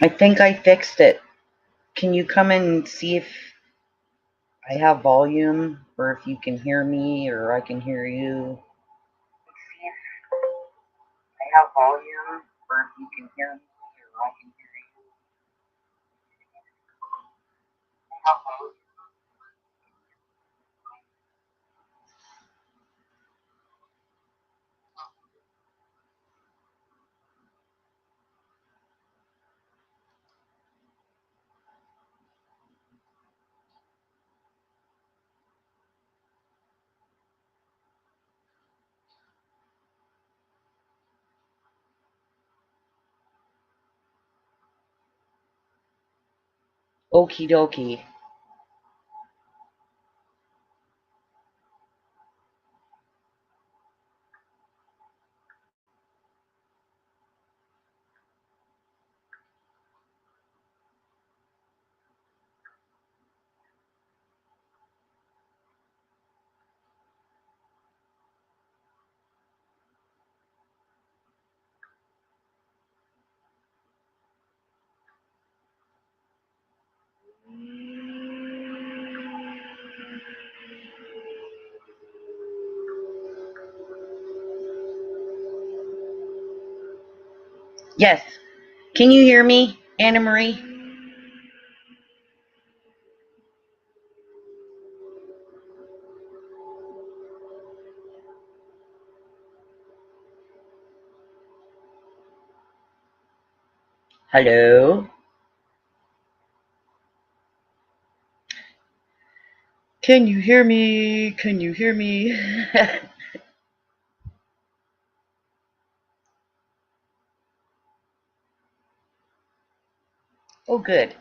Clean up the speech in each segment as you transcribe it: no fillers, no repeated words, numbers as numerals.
I think I fixed it. Can you come and see if I have volume, or if you can hear me, or I can hear you? See if I have volume, or if you can hear me, or I can hear you. I have volume. Okie dokie. Yes. Can you hear me, Anna Marie? Hello? Can you hear me? Can you hear me? Oh, good.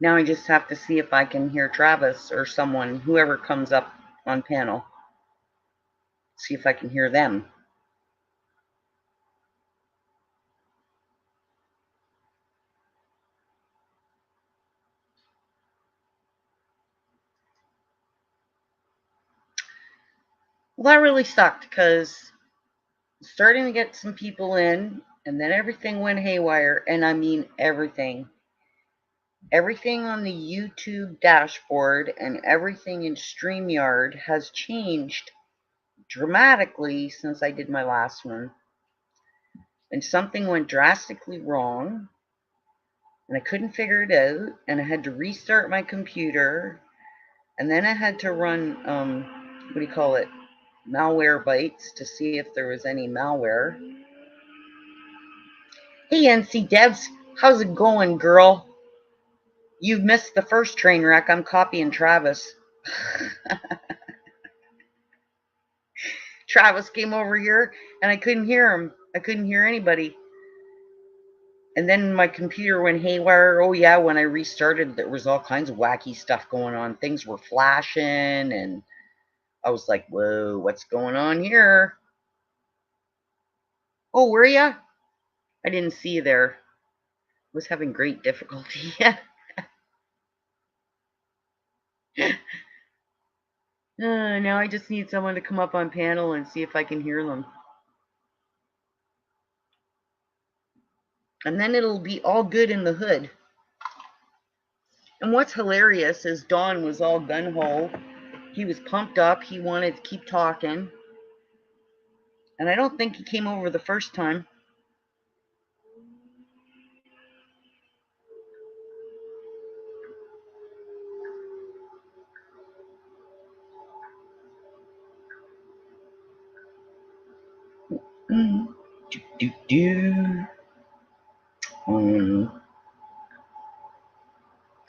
Now I just have to see if I can hear Travis or someone, whoever comes up on panel. See if I can hear them. Well, that really sucked because starting to get some people in, and then everything went haywire, and I mean everything. Everything on the YouTube dashboard and everything in StreamYard has changed dramatically since I did my last one. And something went drastically wrong, and I couldn't figure it out, and I had to restart my computer, and then I had to run, what do you call it, Malwarebytes, to see if there was any malware. Hey, NC Devs, how's it going, girl? You've missed the first train wreck. I'm copying Travis. Travis came over here, and I couldn't hear him. I couldn't hear anybody. And then my computer went haywire. Oh, yeah, when I restarted, there was all kinds of wacky stuff going on. Things were flashing, and I was like, whoa, what's going on here? Oh, were ya? I didn't see you there. I was having great difficulty. Now I just need someone to come up on panel and see if I can hear them. And then it'll be all good in the hood. And what's hilarious is Don was all gung-ho. He was pumped up. He wanted to keep talking. And I don't think he came over the first time.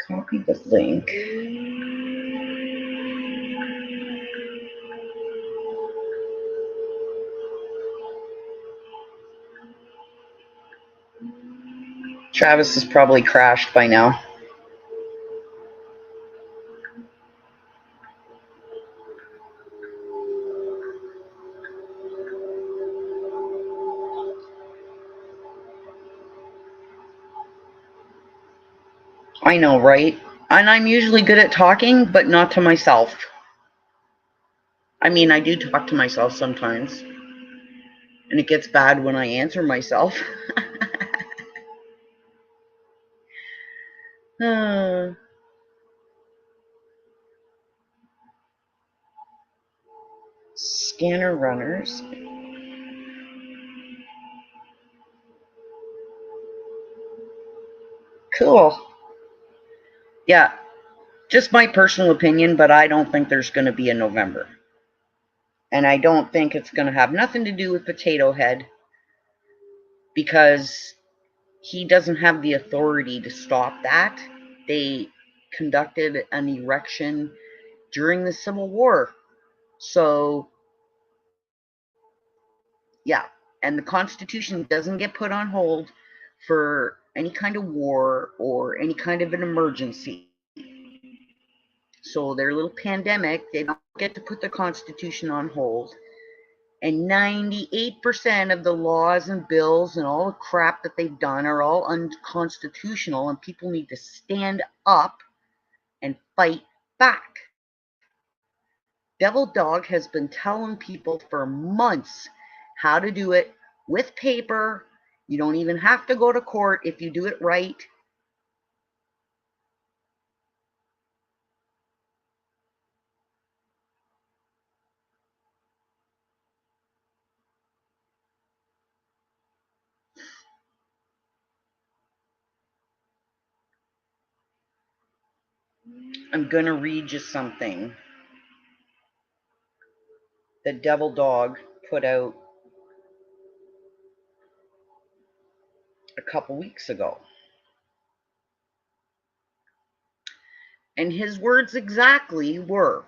Copy the link. Travis is probably crashed by now. I know, right? And I'm usually good at talking, but not to myself. I mean, I do talk to myself sometimes. And it gets bad when I answer myself. Scanner runners. Cool. Yeah, just my personal opinion, but I don't think there's going to be a November. And I don't think it's going to have nothing to do with Potato Head, because he doesn't have the authority to stop that. They conducted an election during the Civil War. So, yeah. And the Constitution doesn't get put on hold for any kind of war or any kind of an emergency. So their little pandemic, they don't get to put the Constitution on hold. And 98% of the laws and bills and all the crap that they've done are all unconstitutional, and people need to stand up and fight back. Devil Dog has been telling people for months how to do it with paper. You don't even have to go to court if you do it right. I'm going to read you something that Devil Dog put out a couple weeks ago. And his words exactly were,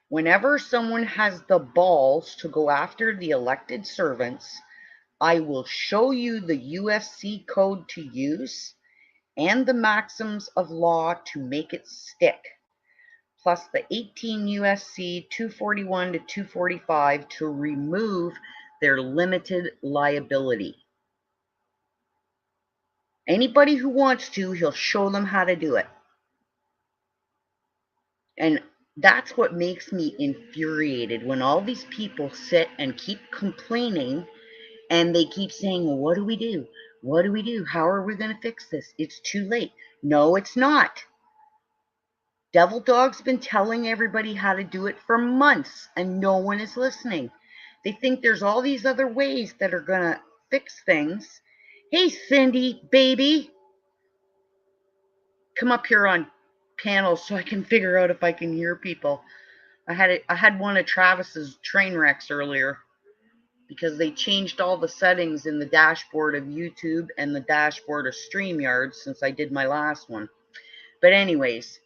whenever someone has the balls to go after the elected servants, I will show you the USC code to use and the maxims of law to make it stick, plus the 18 USC 241 to 245 to remove their limited liability. Anybody who wants to, he'll show them how to do it. And that's what makes me infuriated, when all these people sit and keep complaining, and they keep saying, well, what do we do? What do we do? How are we going to fix this? It's too late. No, it's not. Devil Dog's been telling everybody how to do it for months, and no one is listening. They think there's all these other ways that are going to fix things. Hey, Cindy, baby, come up here on panel so I can figure out if I can hear people. I had one of Travis's train wrecks earlier, because they changed all the settings in the dashboard of YouTube and the dashboard of StreamYard since I did my last one. But anyways,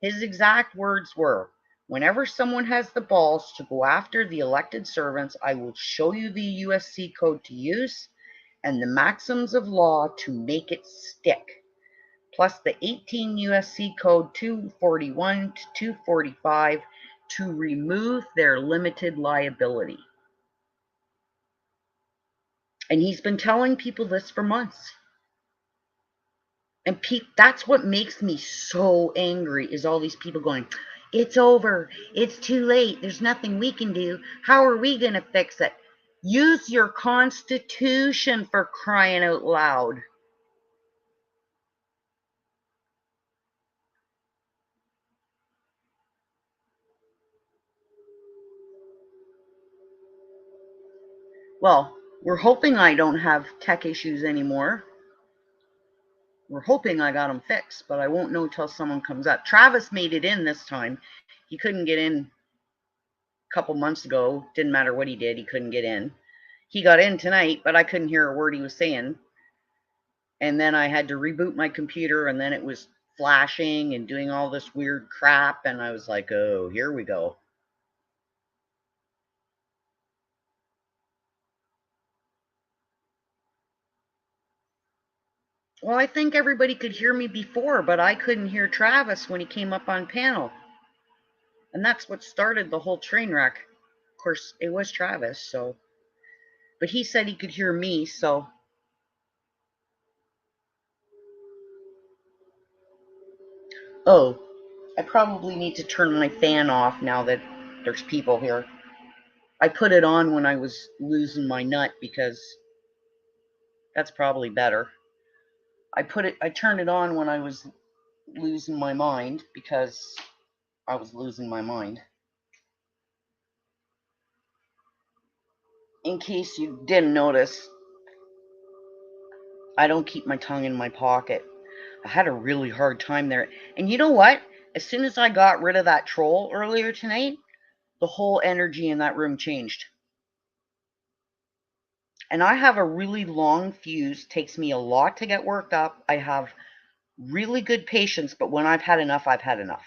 his exact words were, whenever someone has the balls to go after the elected servants, I will show you the USC code to use and the maxims of law to make it stick, plus the 18 USC code 241 to 245 to remove their limited liability. And he's been telling people this for months. And that's what makes me so angry, is all these people going, it's over, it's too late, there's nothing we can do, how are we going to fix it? Use your Constitution, for crying out loud. Well, we're hoping I don't have tech issues anymore. We're hoping I got them fixed, but I won't know till someone comes up. Travis made it in this time. He couldn't get in a couple months ago. Didn't matter what he did, he couldn't get in. He got in tonight, but I couldn't hear a word he was saying. And then I had to reboot my computer, and then it was flashing and doing all this weird crap, and I was like, oh, here we go. Well, I think everybody could hear me before, but I couldn't hear Travis when he came up on panel. And that's what started the whole train wreck. Of course, it was Travis, so. But he said he could hear me, so. Oh, I probably need to turn my fan off now that there's people here. I put it on when I was losing my nut because that's probably better. I turned it on when I was losing my mind because I was losing my mind. In case you didn't notice, I don't keep my tongue in my pocket. I had a really hard time there. And you know what? As soon as I got rid of that troll earlier tonight, the whole energy in that room changed. And I have a really long fuse. Takes me a lot to get worked up. I have really good patience, but when I've had enough, I've had enough.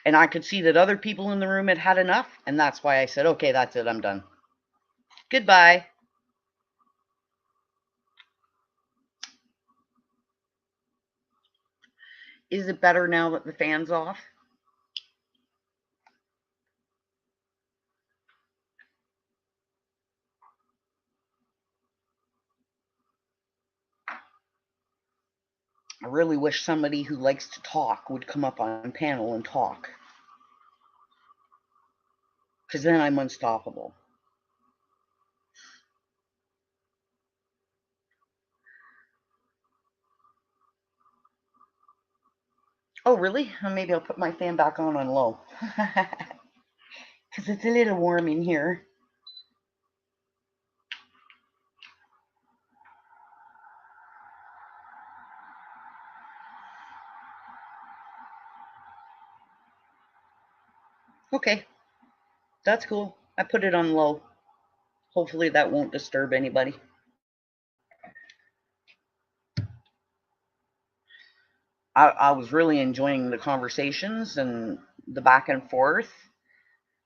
And I could see that other people in the room had had enough, and that's why I said, okay, that's it, I'm done. Goodbye. Is it better now that the fan's off? I really wish somebody who likes to talk would come up on panel and talk, because then I'm unstoppable. Oh, really? Maybe I'll put my fan back on low. Because it's a little warm in here. Okay, that's cool. I put it on low. Hopefully that won't disturb anybody. I was really enjoying the conversations and the back and forth.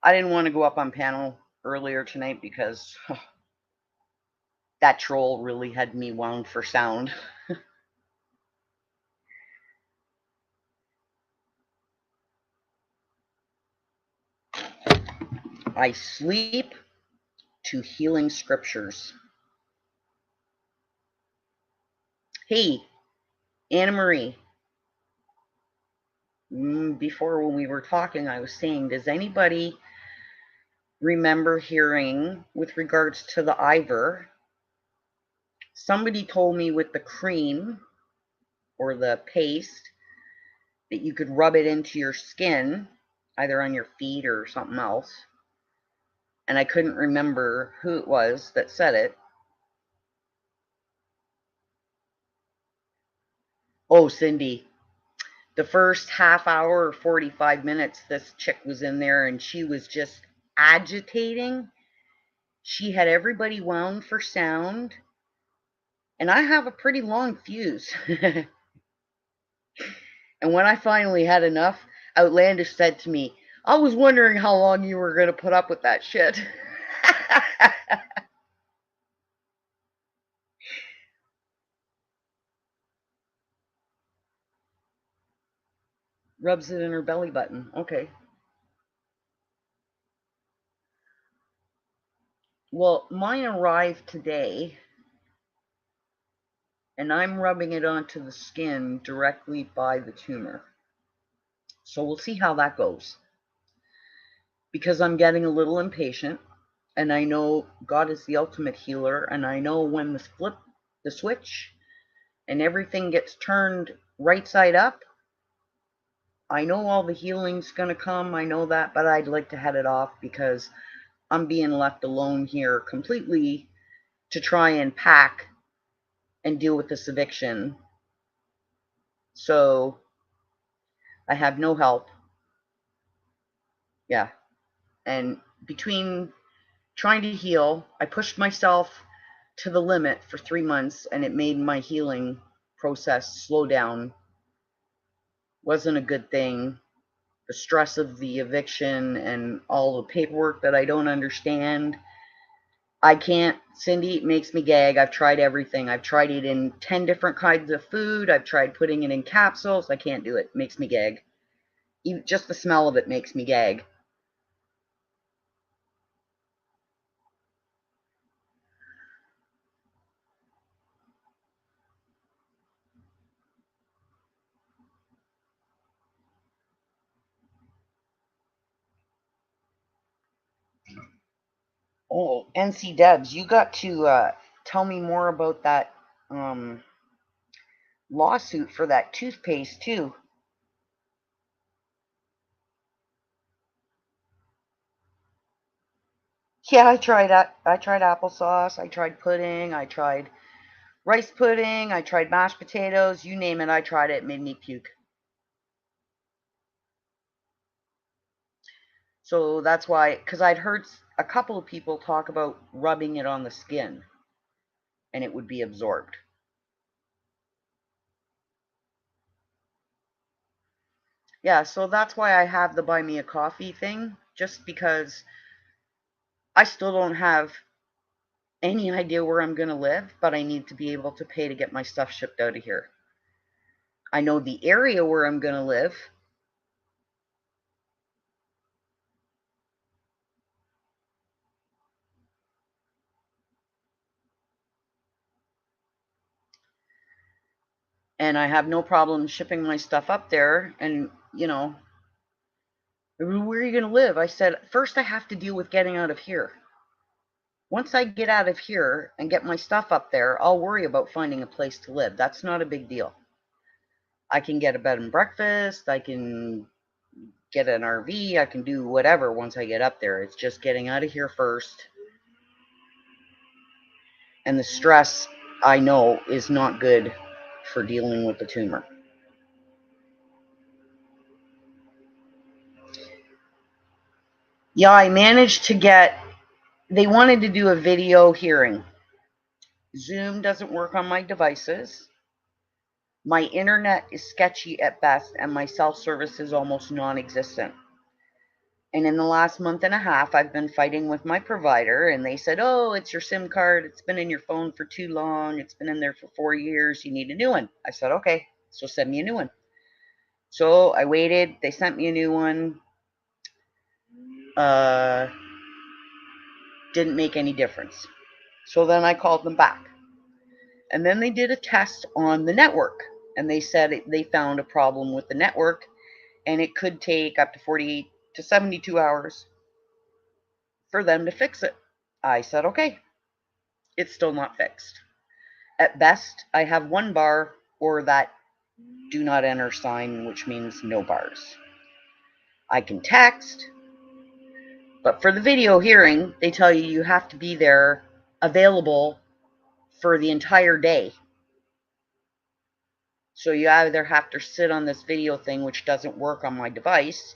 I didn't want to go up on panel earlier tonight because that troll really had me wound for sound. I sleep to healing scriptures. Hey, Anna Marie, before when we were talking, I was saying, does anybody remember hearing with regards to the Ivor? Somebody told me with the cream or the paste that you could rub it into your skin, either on your feet or something else. And I couldn't remember who it was that said it. Oh, Cindy. The first half hour or 45 minutes, this chick was in there and she was just agitating. She had everybody wound for sound. And I have a pretty long fuse. And when I finally had enough, Outlandish said to me, I was wondering how long you were going to put up with that shit. Rubs it in her belly button. Okay. Well, mine arrived today, and I'm rubbing it onto the skin directly by the tumor. So we'll see how that goes. Because I'm getting a little impatient, and I know God is the ultimate healer, and I know when the switch, and everything gets turned right side up, I know all the healing's going to come. I know that, but I'd like to head it off because I'm being left alone here completely to try and pack and deal with this eviction. So I have no help. Yeah. And between trying to heal, I pushed myself to the limit for 3 months and it made my healing process slow down. Wasn't a good thing. The stress of the eviction and all the paperwork that I don't understand. I can't, Cindy, it makes me gag. I've tried everything. I've tried it in 10 different kinds of food. I've tried putting it in capsules. I can't do it. It makes me gag. Even just the smell of it makes me gag. Oh, NC Debs, you got to tell me more about that lawsuit for that toothpaste too. Yeah, I tried that. I tried applesauce. I tried pudding. I tried rice pudding. I tried mashed potatoes. You name it, I tried it. It made me puke. So that's why, because I'd heard a couple of people talk about rubbing it on the skin and it would be absorbed. Yeah, so that's why I have the buy me a coffee thing, just because I still don't have any idea where I'm going to live, but I need to be able to pay to get my stuff shipped out of here. I know the area where I'm going to live. And I have no problem shipping my stuff up there. And, where are you going to live? I said, first I have to deal with getting out of here. Once I get out of here and get my stuff up there, I'll worry about finding a place to live. That's not a big deal. I can get a bed and breakfast. I can get an RV. I can do whatever once I get up there. It's just getting out of here first. And the stress, I know, is not good for dealing with the tumor. Yeah, I managed to get, they wanted to do a video hearing. Zoom doesn't work on my devices. My internet is sketchy at best, and my self-service is almost non-existent. And in the last month and a half, I've been fighting with my provider, and they said, oh, it's your SIM card. It's been in your phone for too long. It's been in there for 4 years. You need a new one. I said, okay, so send me a new one. So I waited. They sent me a new one. Didn't make any difference. So then I called them back. And then they did a test on the network. And they said they found a problem with the network, and it could take up to 48 to 72 hours for them to fix it. I said, okay. It's still not fixed. At best, I have one bar or that do not enter sign, which means no bars. I can text, but for the video hearing, they tell you you have to be there available for the entire day. So you either have to sit on this video thing, which doesn't work on my device,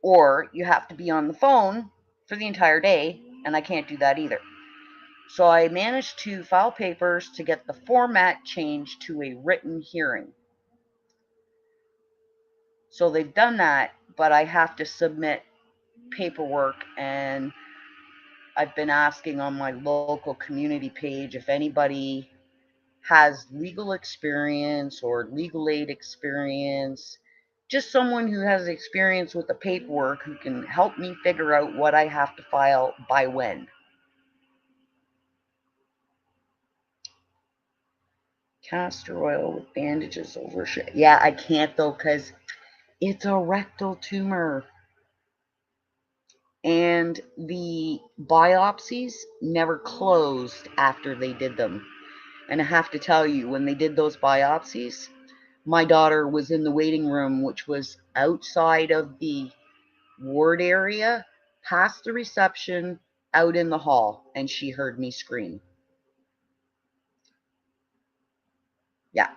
or you have to be on the phone for the entire day, and I can't do that either. So I managed to file papers to get the format changed to a written hearing. So they've done that, but I have to submit paperwork, and I've been asking on my local community page if anybody has legal experience or legal aid experience, just someone who has experience with the paperwork who can help me figure out what I have to file by when. Castor oil with bandages over shit. Yeah, I can't though, because it's a rectal tumor. And the biopsies never closed after they did them. And I have to tell you, when they did those biopsies, my daughter was in the waiting room, which was outside of the ward area, past the reception, out in the hall, and she heard me scream. Yeah.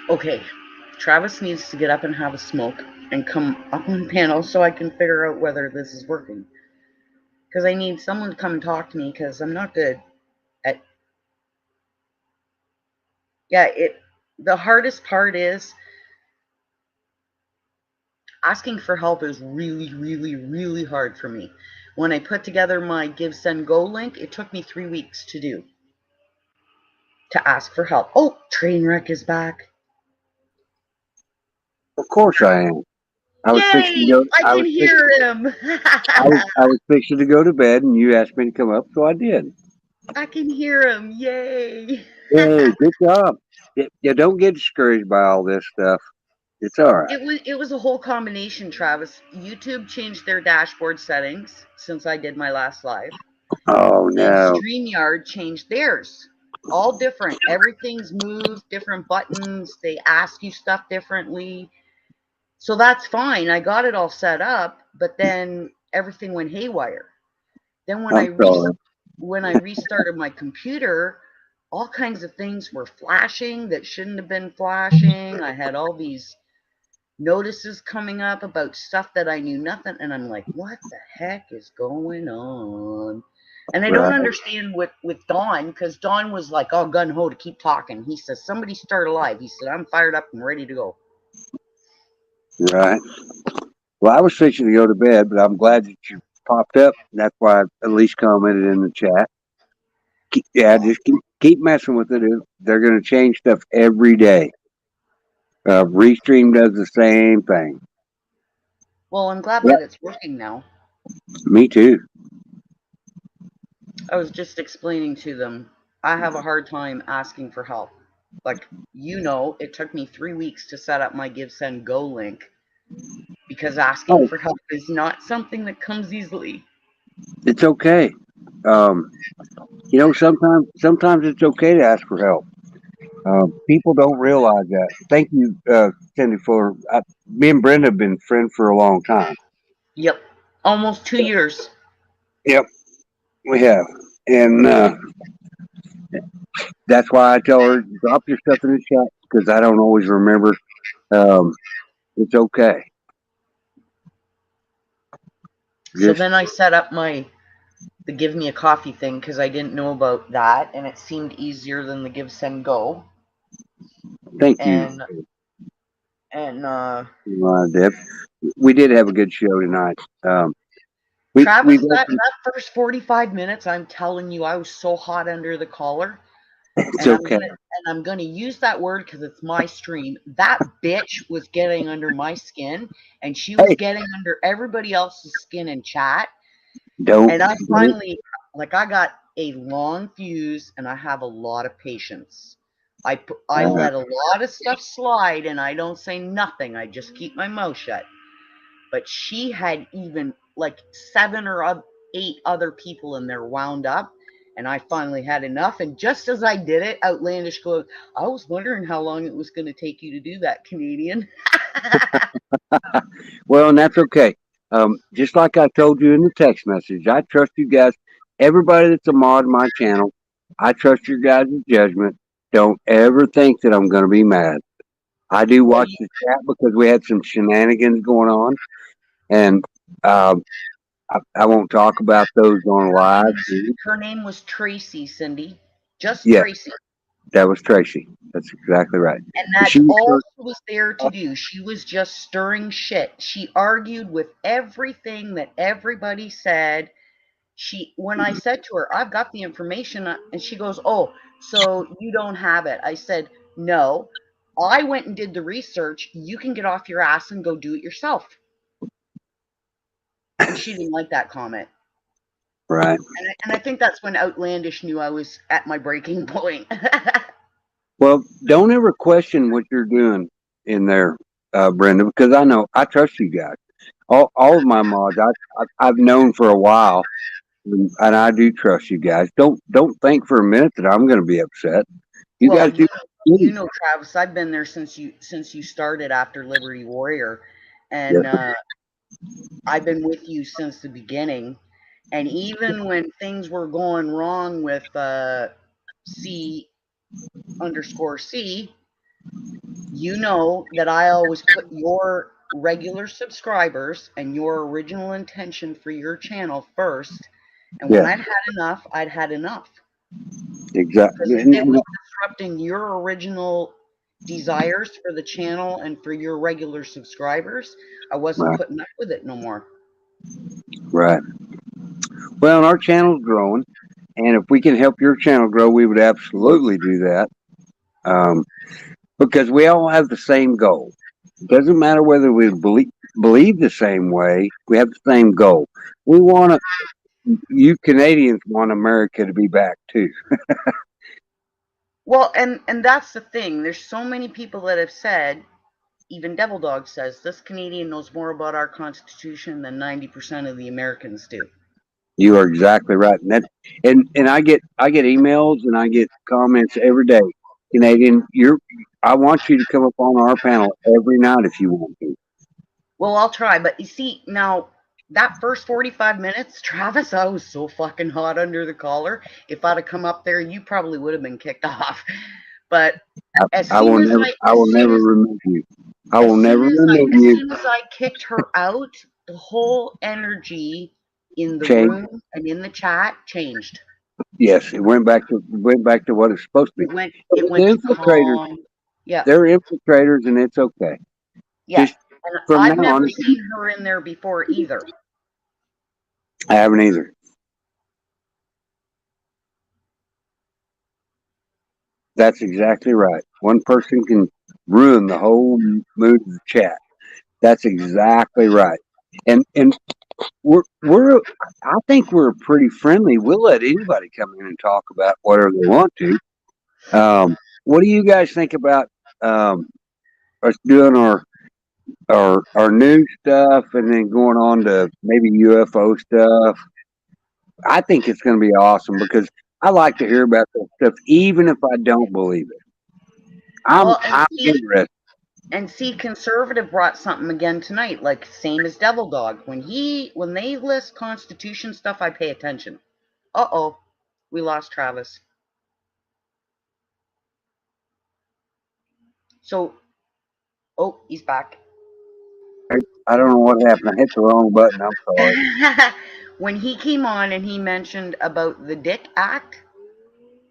Okay. Travis needs to get up and have a smoke and come up on panel so I can figure out whether this is working. Because I need someone to come and talk to me, because I'm not good at. Yeah, the hardest part is asking for help is really, really, really hard for me. When I put together my Give, Send, Go link, it took me 3 weeks to do, to ask for help. Oh, Trainwreck is back. Of course I am. I was fixing to Yay! go. I can hear him. I was fixing to go to bed, and you asked me to come up, so I did. I can hear him. Yay! Hey, good job. You don't get discouraged by all this stuff. It's all right. It was a whole combination, Travis. YouTube changed their dashboard settings since I did my last live, Oh and no. StreamYard changed theirs. All different. Everything's moved, different buttons. They ask you stuff differently. So that's fine. I got it all set up, but then everything went haywire. Then I'm sorry. when I restarted my computer, all kinds of things were flashing that shouldn't have been flashing. I had all these notices coming up about stuff that I knew nothing, and I'm like, what the heck is going on? And I don't Right, understand with Don, because Don was like, oh, gun ho to keep talking. He says, somebody start a live. He said, I'm fired up and ready to go. right. Well, I was fixing to go to bed, but I'm glad that you popped up. That's why I at least commented in the chat. Yeah, Well, just keep messing with it. They're going to change stuff every day. Restream does the same thing. well, I'm glad Yep, that it's working now. me too. I was just explaining to them, I have a hard time asking for help. Like, it took me 3 weeks to set up my Give Send Go link because asking Oh, for help is not something that comes easily. it's okay. Um, sometimes it's okay to ask for help. People don't realize that. Thank you, Cindy, for me and Brenda have been friends for a long time. Yep. Almost 2 years. Yep, we have, and that's why I tell her drop your stuff in the chat because I don't always remember. Um, it's okay. So Just then I set up the Give Me a Coffee thing because I didn't know about that, and it seemed easier than the Give Send Go. thank you, And Deb. We did have a good show tonight. We've Travis, had that some, that first 45 minutes, I'm telling you, I was so hot under the collar. it's And okay. I'm gonna use that word because it's my stream. That bitch was getting under my skin, and she was Hey, getting under everybody else's skin in chat. don't And I don't. finally, like, I got a long fuse, and I have a lot of patience. I Uh, let a lot of stuff slide, and I don't say nothing. I just keep my mouth shut. But she had even like 7 or 8 other people in there wound up. And I finally had enough. And just as I did it, Outlandish goes, I was wondering how long it was going to take you to do that, Canadian. well, and that's okay. Just like I told you in the text message, I trust you guys. Everybody that's a mod in my channel, I trust your guys' judgment. Don't ever think that I'm going to be mad. I do Well, watch the chat because we had some shenanigans going on, and um, I won't talk about those on live. her name was Tracy, Cindy. Just Yeah, Tracy. that was Tracy. That's exactly right. And And that's she was all first. she was there to do. She was just stirring shit. She argued with everything that everybody said. When I said to her, I've got the information, and she goes, oh, so you don't have it. I said, no, I went and did the research. You can get off your ass and go do it yourself. And she didn't like that comment. Right. And I think that's when Outlandish knew I was at my breaking point. Well, don't ever question what you're doing in there, Brenda, because I know I trust you guys. All of my mods, I've known for a while, and I do trust you guys. Don't think for a minute that I'm going to be upset. You Well, guys do. Travis, I've been there since you started after Liberty Warrior, Yes, and I've been with you since the beginning. And even when things were going wrong with C_C, you know that I always put your regular subscribers and your original intention for your channel first. And when yes, I'd had enough, I'd had enough. Because exactly. if it was disrupting your original desires for the channel and for your regular subscribers, I wasn't Right, putting up with it no more. right. Well, and our channel's growing, and if we can help your channel grow, we would absolutely do that. Um, because we all have the same goal. Doesn't matter whether we believe the same way. We have the same goal. We want to. You Canadians want America to be back too. Well, and that's the thing. There's so many people that have said, even Devil Dog says, this Canadian knows more about our Constitution than 90% of the Americans do. You are exactly right, and I get emails and I get comments every day. Canadian, I want you to come up on our panel every night if you want to. Well, I'll try, but you see, now that first 45 minutes, Travis, I was so fucking hot under the collar. If I'd have come up there, you probably would have been kicked off. But as I soon will as never. I, I will never remove you. I will never remove as you. soon as I kicked her out, the whole energy in the Change. room and in the chat changed. Yes, it went back to what it's supposed to be. It The went to infiltrators, calm. Yeah, they're infiltrators, and it's okay. yeah. Just And from I've now never on, seen her in there before either. I haven't either. That's exactly right. One person can ruin the whole mood of the chat. That's exactly right. And we're I think we're pretty friendly. We'll let anybody come in and talk about whatever they want to. What do you guys think about us doing our new stuff and then going on to maybe UFO stuff? I think it's going to be awesome because I like to hear about that stuff, even if I don't believe it. I'm Well, I'm interested. and see, conservative brought something again tonight, like same as Devil Dog. When they list Constitution stuff, I pay attention. Uh-oh, we lost Travis. So, oh, he's back. I don't know what happened. I hit the wrong button. I'm sorry. When he came on and he mentioned about the Dick Act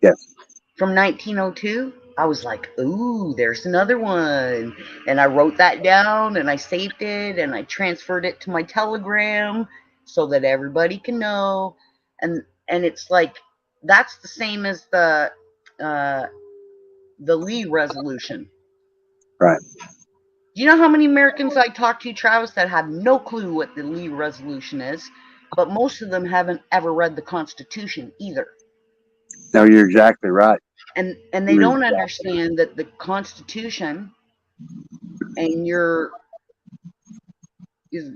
Yes. from 1902, I was like, ooh, there's another one. And I wrote that down and I saved it and I transferred it to my Telegram so that everybody can know. And it's like that's the same as uh, the Lee resolution. Right. Do you know how many Americans I talk to, Travis, that have no clue what the Lee resolution is? But most of them haven't ever read the Constitution either. No, you're exactly right. And they You're don't exactly understand that the Constitution and your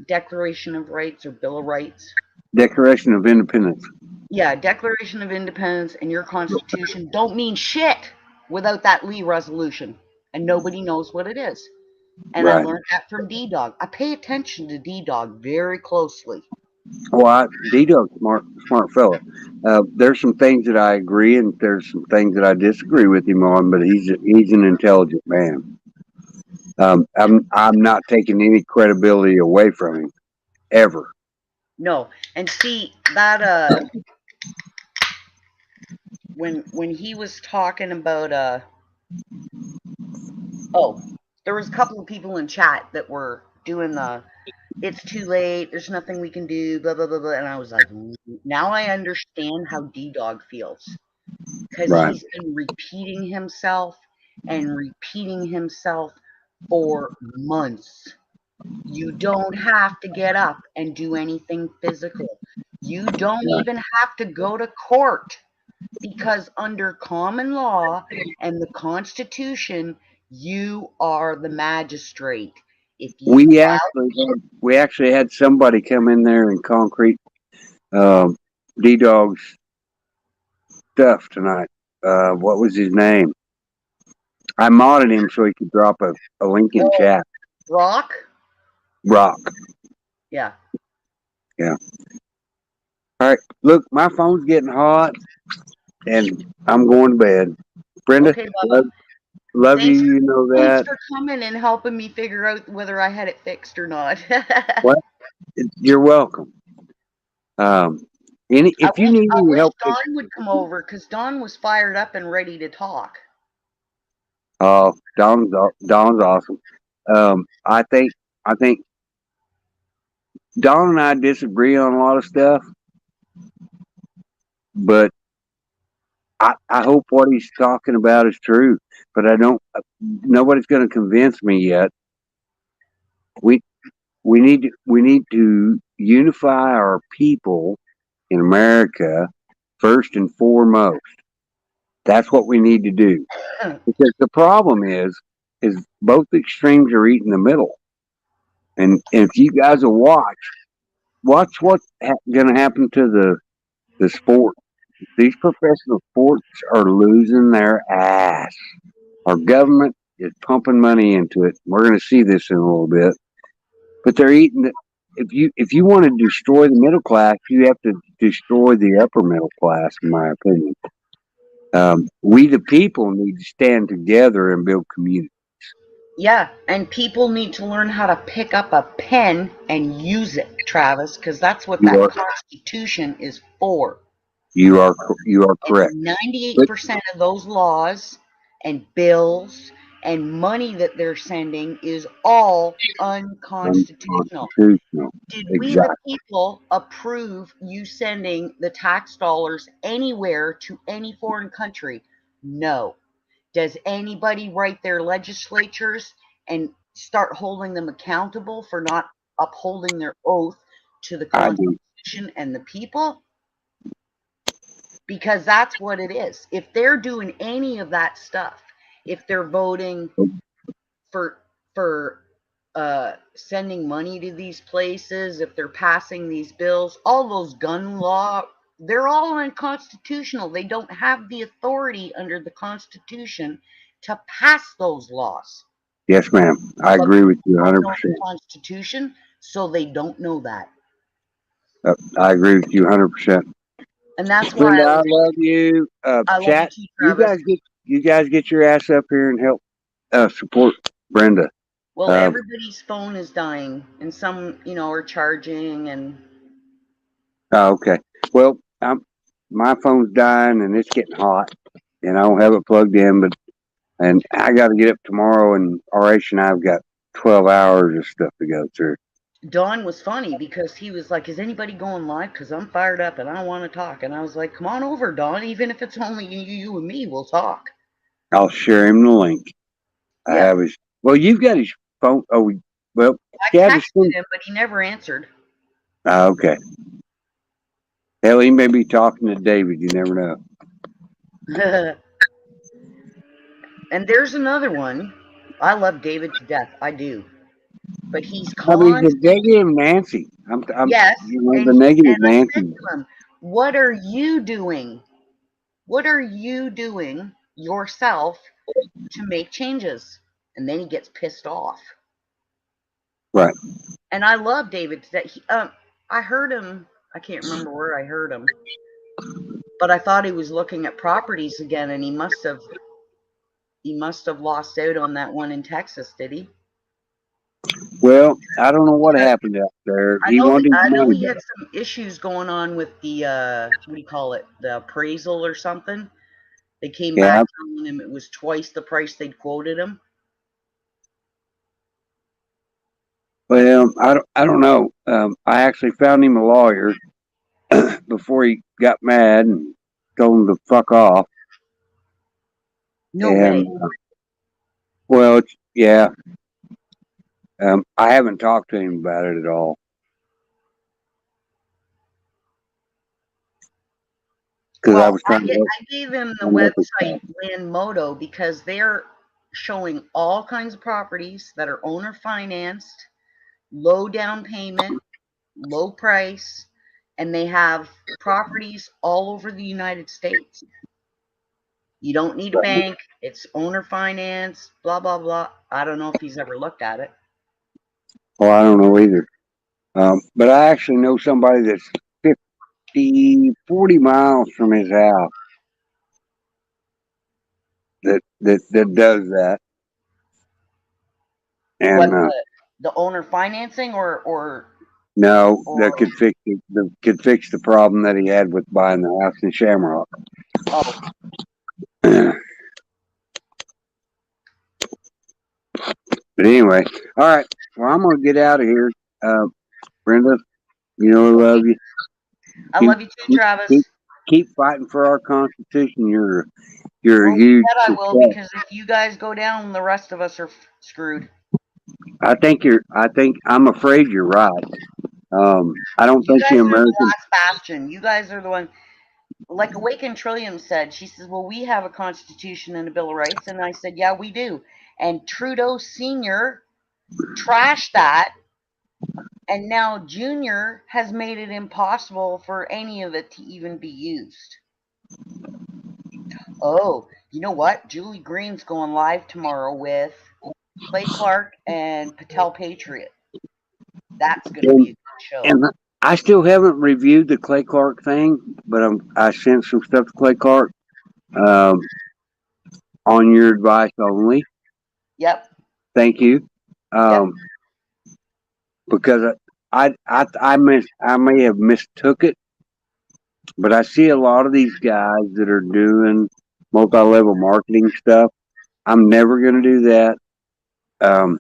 Declaration of Rights or Bill of Rights. Declaration of Independence. Yeah, Declaration of Independence and your Constitution don't mean shit without that Lee resolution. And nobody knows what it is. And I Right. learned that from D Dog. I pay attention to D Dog very closely. Well, Dito's smart fella. There's some things that I agree, and there's some things that I disagree with him on. But he's an intelligent man. I'm not taking any credibility away from him ever. No, and see that when he was talking about oh, there was a couple of people in chat that were doing the it's too late, there's nothing we can do, blah blah blah blah, and I was like, now I understand how D Dog feels because Right. he's been repeating himself for months. You don't have to get up and do anything physical. You don't Right. even have to go to court because under common law and the Constitution, you are the magistrate. If you We file, actually we actually had somebody come in there and concrete D Dog's stuff tonight. What was his name? I modded him so he could drop a link in oh, chat. Rock, Rock. yeah. Yeah. All right. Look, my phone's getting hot, and I'm going to bed. Brenda, Okay, Bubba. love you. You know Thanks that. for coming and helping me figure out whether I had it fixed or not. What? You're welcome. Um, if you need I any wish help, Dawn would come over because Dawn was fired up and ready to talk. oh, Dawn's awesome. I think Dawn and I disagree on a lot of stuff, but I hope what he's talking about is true. But I don't. Nobody's going to convince me yet. we we need to unify our people in America first and foremost. That's what we need to do. Because the problem is both extremes are eating the middle. And if you guys will watch what's going to happen to the sport. These professional sports are losing their ass. Our government is pumping money into it. We're going to see this in a little bit, but they're eating the. If you want to destroy the middle class, you have to destroy the upper middle class, in my opinion. We the people need to stand together and build community. Yeah, and people need to learn how to pick up a pen and use it, Travis, because that's what You that are Constitution is for. you are correct. And But 98% of those laws and bills and money that they're sending is all unconstitutional. unconstitutional. Did we, the Exactly. people, approve you sending the tax dollars anywhere to any foreign country? No. Does anybody write their legislatures and start holding them accountable for not upholding their oath to the I do. Constitution and the people? Because that's what it is. If they're doing any of that stuff, if they're voting for sending money to these places, if they're passing these bills, all those gun law, they're all unconstitutional. They don't have the authority under the Constitution to pass those laws. Yes, ma'am. I But agree with you they don't know the 100%. Constitution, so they don't know that. I agree with you 100%. And that's why Brenda, I love you. I love you Chat, too, Travis. you guys get your ass up here and help support Brenda. Well, Uh, everybody's phone is dying, and some, are charging, and okay. Well, my phone's dying and it's getting hot, and I don't have it plugged in, and I got to get up tomorrow, and RH and I've got 12 hours of stuff to go through. Don was funny because he was like, "Is anybody going live? Because I'm fired up and I want to talk." And I was like, "Come on over, Don. Even if it's only you and me, we'll talk." I'll share him the link. I Yeah, have his. Well, you've got his phone. Oh, well, I Chad is. texted him, but he never answered. Okay. Hell, he may be talking to David. You never know. And there's another one. I love David to death. I do, but he's I mean, the constantly, negative Nancy. yes. The negative And I said Nancy. to him, "What are you doing? What are you doing yourself to make changes?" And then he gets pissed off. Right. And I love David today. I heard him. I can't remember where I heard him, but I thought he was looking at properties again, and he must have lost out on that one in Texas, did he? Well, I don't know what happened out there. I He know. wanted his I know money he back. had some issues going on with the what do you call it? The appraisal or something. They came Yeah. back telling him it was twice the price they'd quoted him. Well, I don't know. I actually found him a lawyer before he got mad and told him to fuck off. No And way. well, yeah. I haven't talked to him about it at all because I Well, was trying to help I gave him the his website son. Landmodo because they're showing all kinds of properties that are owner financed, low down payment, low price, and they have properties all over the United States. You don't need a bank, it's owner finance, blah, blah, blah. I don't know if he's ever looked at it. Well, I don't know either. But I actually know somebody that's 40 miles from his house that does that. What, And the owner financing or no, or that could fix the problem that he had with buying the house in Shamrock. oh, But anyway, all right. Well, I'm gonna get out of here. Brenda, you know I okay. love you. I Keep love you too, keep keep, Travis. keep fighting for our Constitution. You're Well, a you huge bet I will success. because if you guys go down, the rest of us are screwed. I'm afraid you're right. I don't You think the guys are the American, last bastion. You guys are the one. Like Awaken Trillium said, she says, well, we have a constitution and a bill of rights. And I said, yeah, we do. And Trudeau Sr. trashed that. And now Junior has made it impossible for any of it to even be used. Oh, you know what? Julie Green's going live tomorrow with Clay Clark and Patel Patriot. That's going to be and, a good show. and I still haven't reviewed the Clay Clark thing, but I sent some stuff to Clay Clark um, on your advice only. Yep. Thank you. Yep. Um, because I may have mistook it, but I see a lot of these guys that are doing multi-level marketing stuff. I'm never going to do that. Um,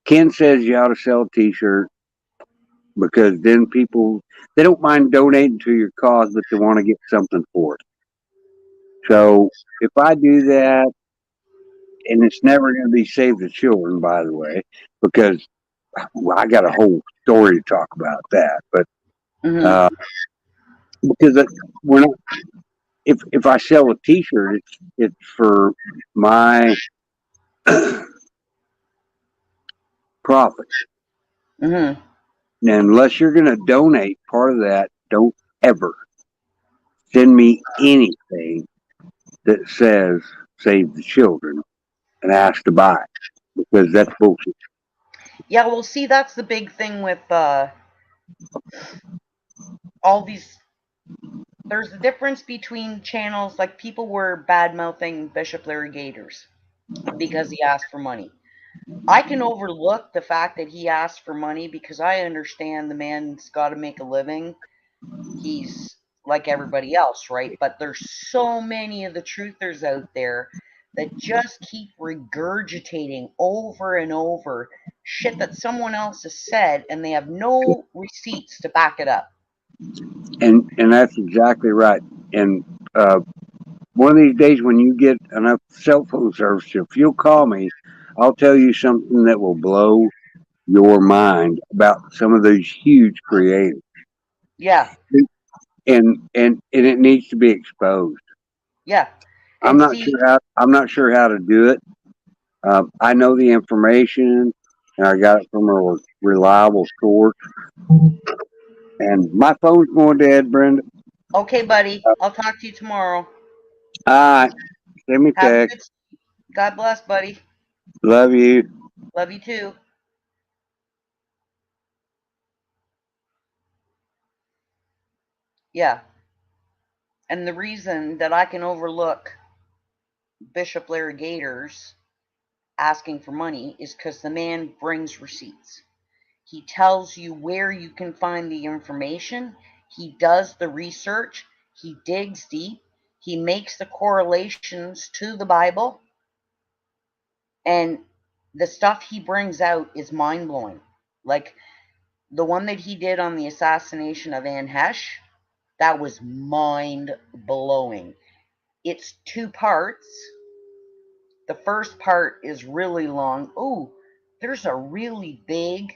Ken says you ought to sell a T-shirt because then people they don't mind donating to your cause, but they want to get something for it. So if I do that, and it's never going to be Save the Children, by the way, because well, I got a whole story to talk about that. But Mm-hmm. uh, because we're not, if I sell a T-shirt, it's for my profit. Mm-hmm. And unless you're going to donate part of that, don't ever send me anything that says Save the Children and ask to buy it because that's bullshit. Yeah, well, see, that's the big thing with all these. There's a difference between channels, like people were bad mouthing Bishop Larry Gators because he asked for money. I can overlook the fact that he asked for money because I understand the man's got to make a living. He's like everybody else, right? But there's so many of the truthers out there that just keep regurgitating over and over shit that someone else has said and they have no receipts to back it up. And that's exactly right. And one of these days when you get enough cell phone service, if you'll call me, I'll tell you something that will blow your mind about some of those huge creators. Yeah, And it needs to be exposed. yeah. And see, I'm not sure how to do it. I know the information, and I got it from a reliable source. And my phone's going dead, Brenda. okay, buddy, I'll talk to you tomorrow. All right, send me Have a text. good, God bless, buddy. Love you. Love you too. Yeah. And the reason that I can overlook Bishop Larry Gators asking for money is because the man brings receipts. He tells you where you can find the information. He does the research. He digs deep. He makes the correlations to the Bible. And the stuff he brings out is mind blowing. Like the one that he did on the assassination of Anne Hesh, that was mind blowing. It's two parts. The first part is really long. Oh, there's a really big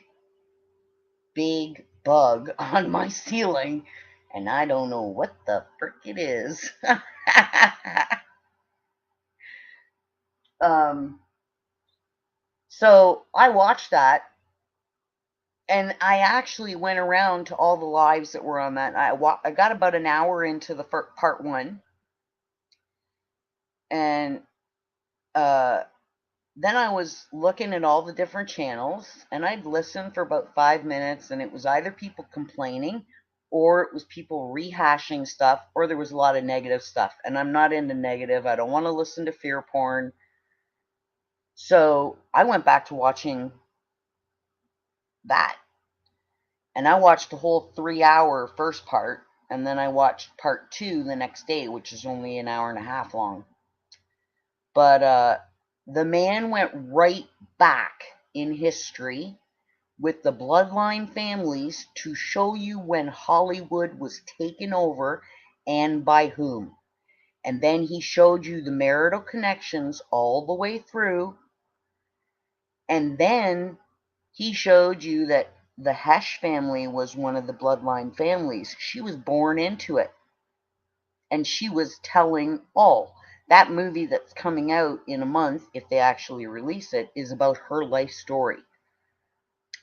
bug on my ceiling, and I don't know what the frick it is. um, so I watched that, and I actually went around to all the lives that were on that. I got about an hour into the part one, and uh, then I was looking at all the different channels, and I'd listen for about 5 minutes, and it was either people complaining, or it was people rehashing stuff, or there was a lot of negative stuff. And I'm not into negative. I don't want to listen to fear porn. So I went back to watching that. And I watched the whole 3 hour first part, and then I watched part two the next day, which is only an hour and a half long. But the man went right back in history with the bloodline families to show you when Hollywood was taken over and by whom. And then he showed you the marital connections all the way through. And then He showed you that the Hesh family was one of the bloodline families. She was born into it. And she was telling all. That movie that's coming out in a month, if they actually release it, is about her life story.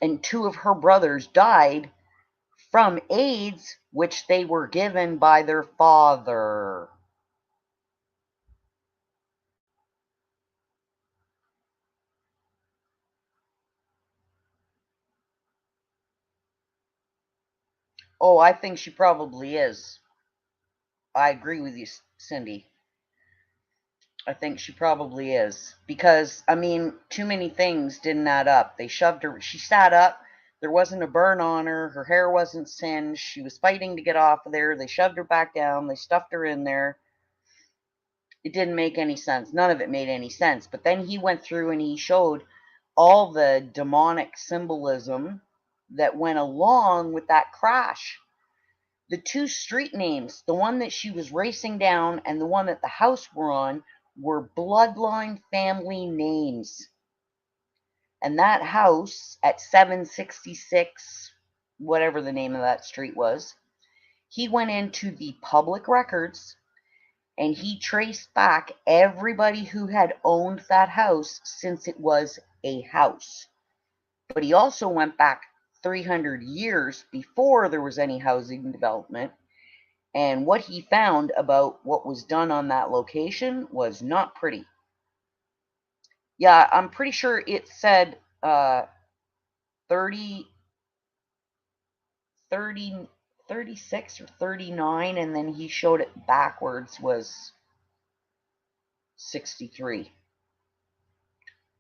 And two of her brothers died from AIDS, which they were given by their father. Oh, I think she probably is. I agree with you, Cindy. I think she probably is. Because, I mean, too many things didn't add up. They shoved her, she sat up. There wasn't a burn on her. Her hair wasn't singed. She was fighting to get off of there. They shoved her back down. They stuffed her in there. It didn't make any sense. None of it made any sense. But then he went through and he showed all the demonic symbolism that went along with that crash. The two street names, the one that she was racing down and the one that the house were on, were bloodline family names. And that house at 766, whatever the name of that street was, he went into the public records and he traced back everybody who had owned that house since it was a house. But he also went back 300 years before there was any housing development. And what he found about what was done on that location was not pretty. Yeah, I'm pretty sure it said 30, 30, 36 or 39, and then he showed it backwards was 63.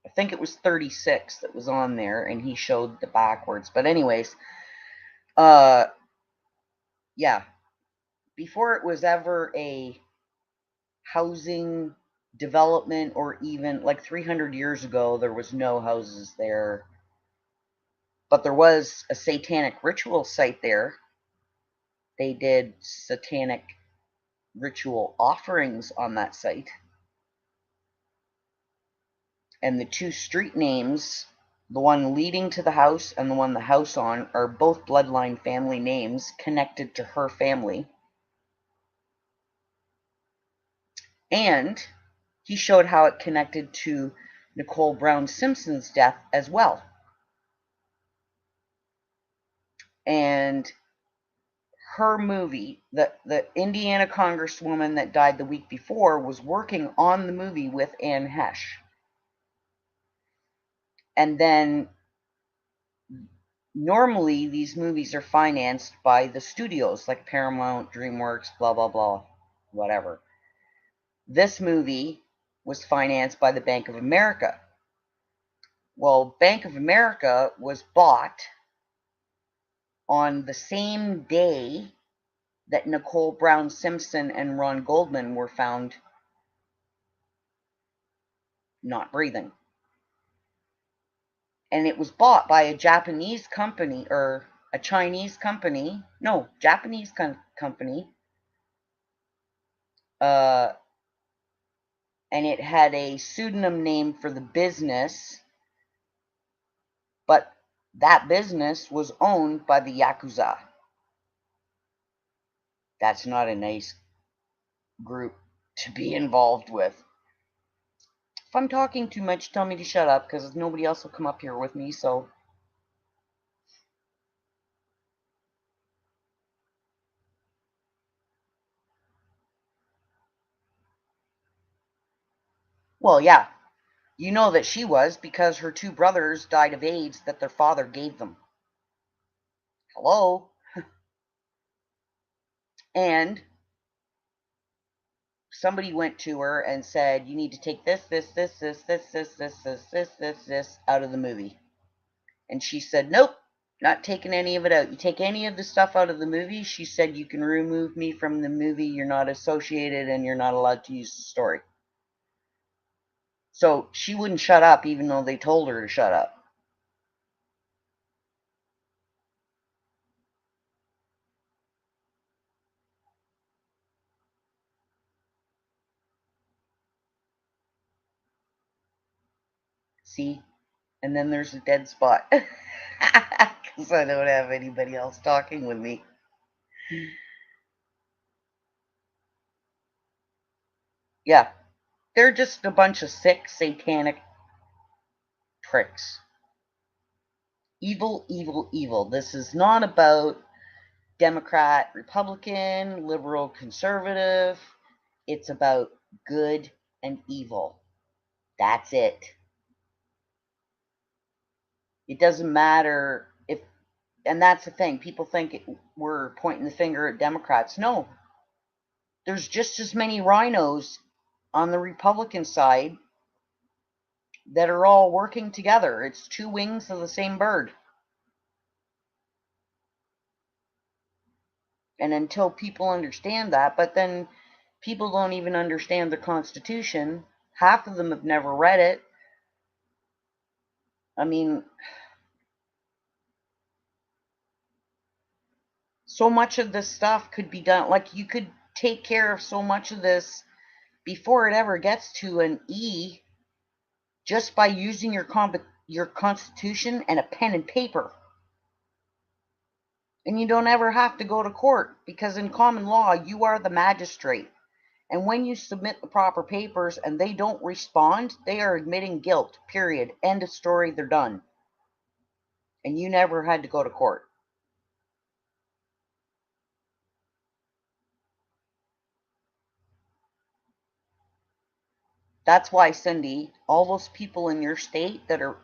I think it was 36 that was on there, and he showed the backwards. But anyways, uh, yeah, before it was ever a housing development, or even like 300 years ago, there was no houses there. But there was a satanic ritual site there. They did satanic ritual offerings on that site. And the two street names, the one leading to the house and the one the house on, are both bloodline family names connected to her family. And he showed how it connected to Nicole Brown Simpson's death as well. And her movie, the Indiana congresswoman that died the week before, was working on the movie with Anne Hesh. And then normally these movies are financed by the studios like Paramount, DreamWorks, blah, blah, blah, whatever. This movie was financed by the Bank of America. Well, Bank of America was bought on the same day that Nicole Brown Simpson and Ron Goldman were found not breathing. And it was bought by a Japanese company, or a Chinese company, no, Japanese company, and it had a pseudonym name for the business, but that business was owned by the Yakuza. That's not a nice group to be involved with. If I'm talking too much, tell me to shut up, because nobody else will come up here with me, so. Well, yeah, you know that she was, because her two brothers died of AIDS that their father gave them. Hello? And somebody went to her and said, you need to take this out of the movie. And she said, nope, not taking any of it out. You take any of the stuff out of the movie, she said, you can remove me from the movie. You're not associated and you're not allowed to use the story. So she wouldn't shut up even though they told her to shut up. See? And then there's a dead spot. Because I don't have anybody else talking with me. Yeah, they're just a bunch of sick, satanic pricks. Evil, evil, evil. This is not about Democrat, Republican, liberal, conservative. It's about good and evil. That's it. It doesn't matter if, and that's the thing. People think we're pointing the finger at Democrats. No, there's just as many rhinos on the Republican side that are all working together. It's two wings of the same bird. And until people understand that, but then people don't even understand the Constitution. Half of them have never read it. I mean, so much of this stuff could be done. Like, you could take care of so much of this before it ever gets to an E just by using your Constitution and a pen and paper. And you don't ever have to go to court because in common law, you are the magistrate. And when you submit the proper papers and they don't respond, they are admitting guilt, period. End of story, they're done. And you never had to go to court. That's why, Cindy, all those people in your state that are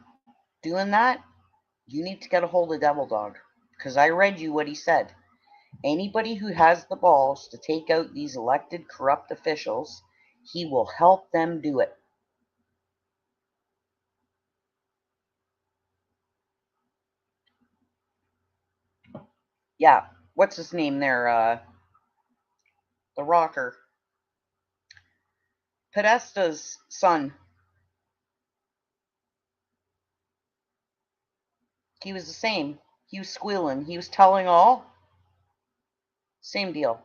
doing that, you need to get a hold of Devil Dog. Because I read you what he said. Anybody who has the balls to take out these elected corrupt officials, he will help them do it. Yeah, what's his name there? The rocker. Podesta's son. He was the same. He was squealing. He was telling all. Same deal.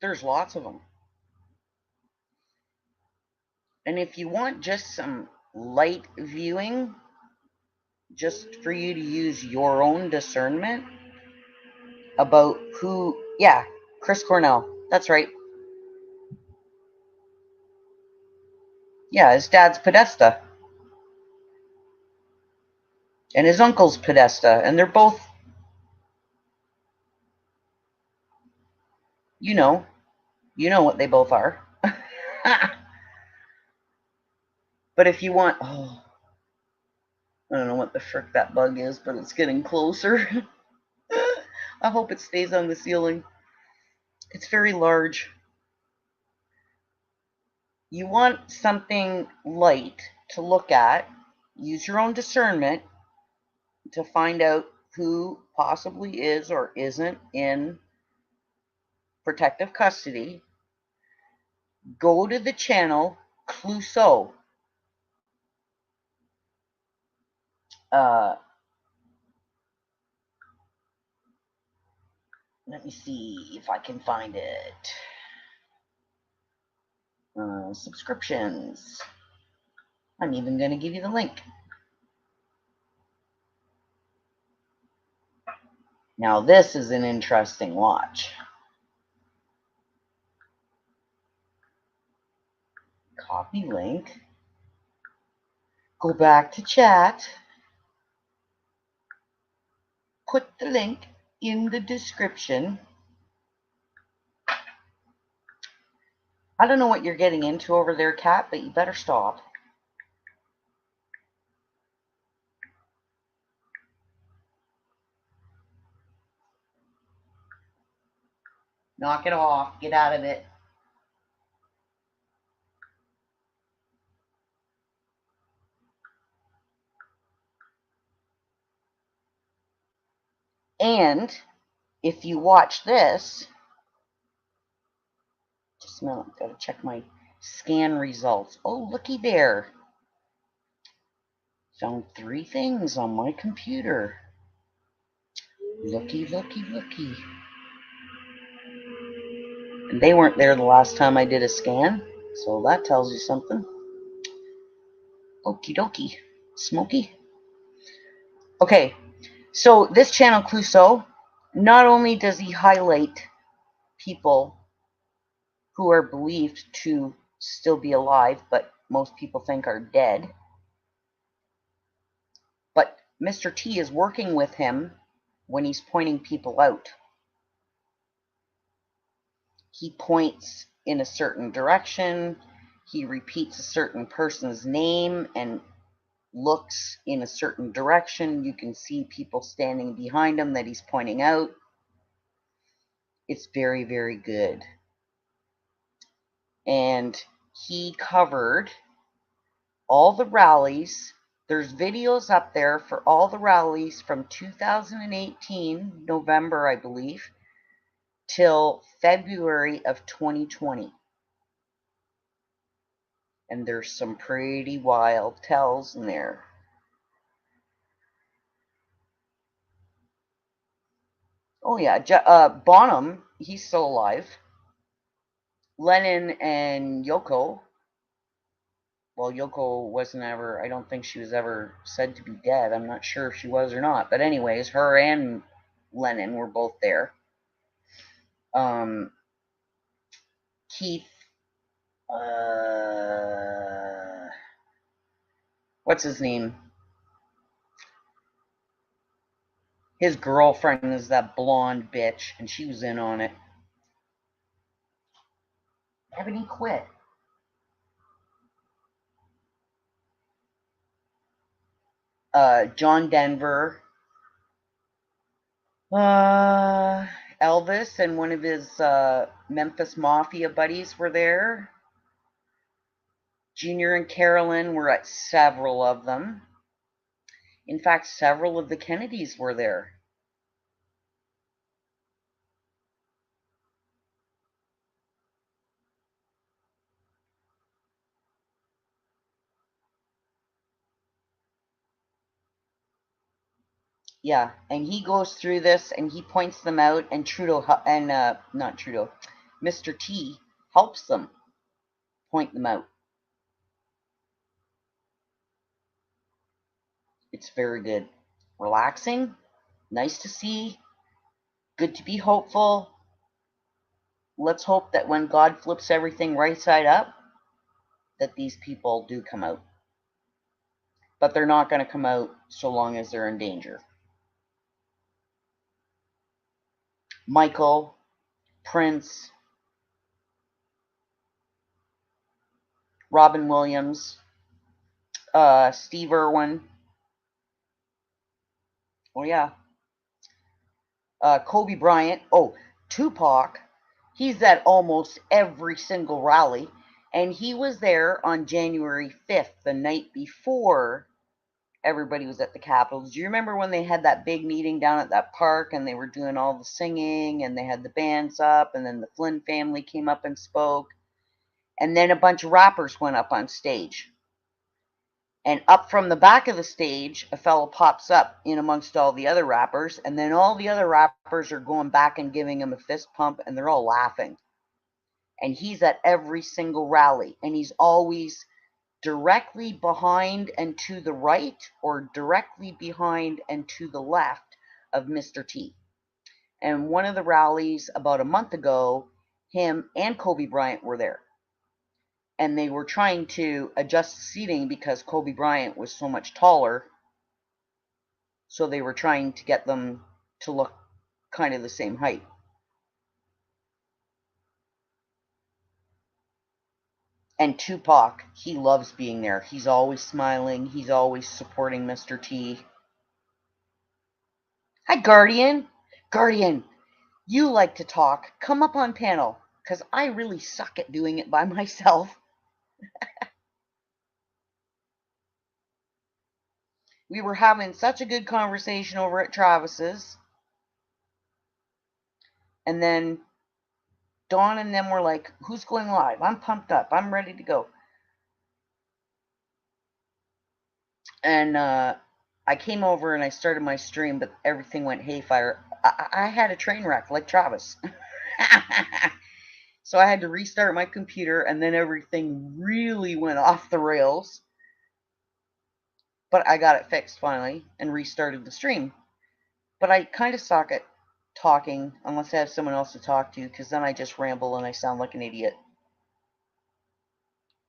There's lots of them. And if you want just some light viewing, just for you to use your own discernment about who, yeah, Chris Cornell. That's right. Yeah, his dad's Podesta. And his uncle's Podesta. And they're both, you know, what they both are. But if you want, oh, I don't know what the frick that bug is, but it's getting closer. I hope it stays on the ceiling. It's very large. You want something light to look at. Use your own discernment to find out who possibly is or isn't in protective custody. Go to the channel Clouseau. Uh, Let me see if I can find it. Subscriptions. I'm even going to give you the link. Now, this is an interesting watch. Copy link. Go back to chat. Put the link in the description. I don't know what you're getting into over there, Kat, but you better stop. Knock it off. Get out of it. And if you watch this, just a minute, I've got to check my scan results. Oh, looky there. Found 3 things on my computer. Looky, looky, looky. And they weren't there the last time I did a scan, so that tells you something. Okie dokie. Smoky. Okay, so this channel, Clouseau, not only does he highlight people who are believed to still be alive, but most people think are dead, but Mr. T is working with him when he's pointing people out. He points in a certain direction, he repeats a certain person's name and looks in a certain direction. You can see people standing behind him that he's pointing out. It's very, very good. And he covered all the rallies. There's videos up there for all the rallies from 2018, November, I believe, till February of 2020. And there's some pretty wild tells in there. Oh yeah, Bonham, he's still alive. Lennon and Yoko. Well, Yoko wasn't ever, I don't think she was ever said to be dead. I'm not sure if she was or not. But anyways, her and Lennon were both there. Keith, what's his name? His girlfriend is that blonde bitch, and she was in on it. Ebony quit. John Denver, Elvis, and one of his Memphis Mafia buddies were there. Junior and Carolyn were at several of them. In fact, several of the Kennedys were there. Yeah, and he goes through this and he points them out, and Trudeau, and not Trudeau, Mr. T helps them point them out. It's very good. Relaxing, nice to see, good to be hopeful. Let's hope that when God flips everything right side up, that these people do come out. But they're not going to come out so long as they're in danger. Michael, Prince, Robin Williams, Steve Irwin. Oh, yeah. Kobe Bryant. Oh, Tupac. He's at almost every single rally. And he was there on January 5th, the night before everybody was at the Capitol. Do you remember when they had that big meeting down at that park and they were doing all the singing and they had the bands up and then the Flynn family came up and spoke? And then a bunch of rappers went up on stage. And up from the back of the stage, a fellow pops up in amongst all the other rappers, and then all the other rappers are going back and giving him a fist pump, and they're all laughing. And he's at every single rally, and he's always directly behind and to the right, or directly behind and to the left of Mr. T. And one of the rallies about a month ago, him and Kobe Bryant were there. And they were trying to adjust the seating because Kobe Bryant was so much taller. So they were trying to get them to look kind of the same height. And Tupac, he loves being there. He's always smiling. He's always supporting Mr. T. Hi, Guardian. Guardian, you like to talk. Come up on panel, because I really suck at doing it by myself. We were having such a good conversation over at Travis's. And then Dawn and them were like, who's going live? I'm pumped up. I'm ready to go. And I came over and I started my stream, but everything went haywire. I had a train wreck like Travis. So I had to restart my computer, and then everything really went off the rails. But I got it fixed finally and restarted the stream. But I kind of suck at talking unless I have someone else to talk to, because then I just ramble and I sound like an idiot.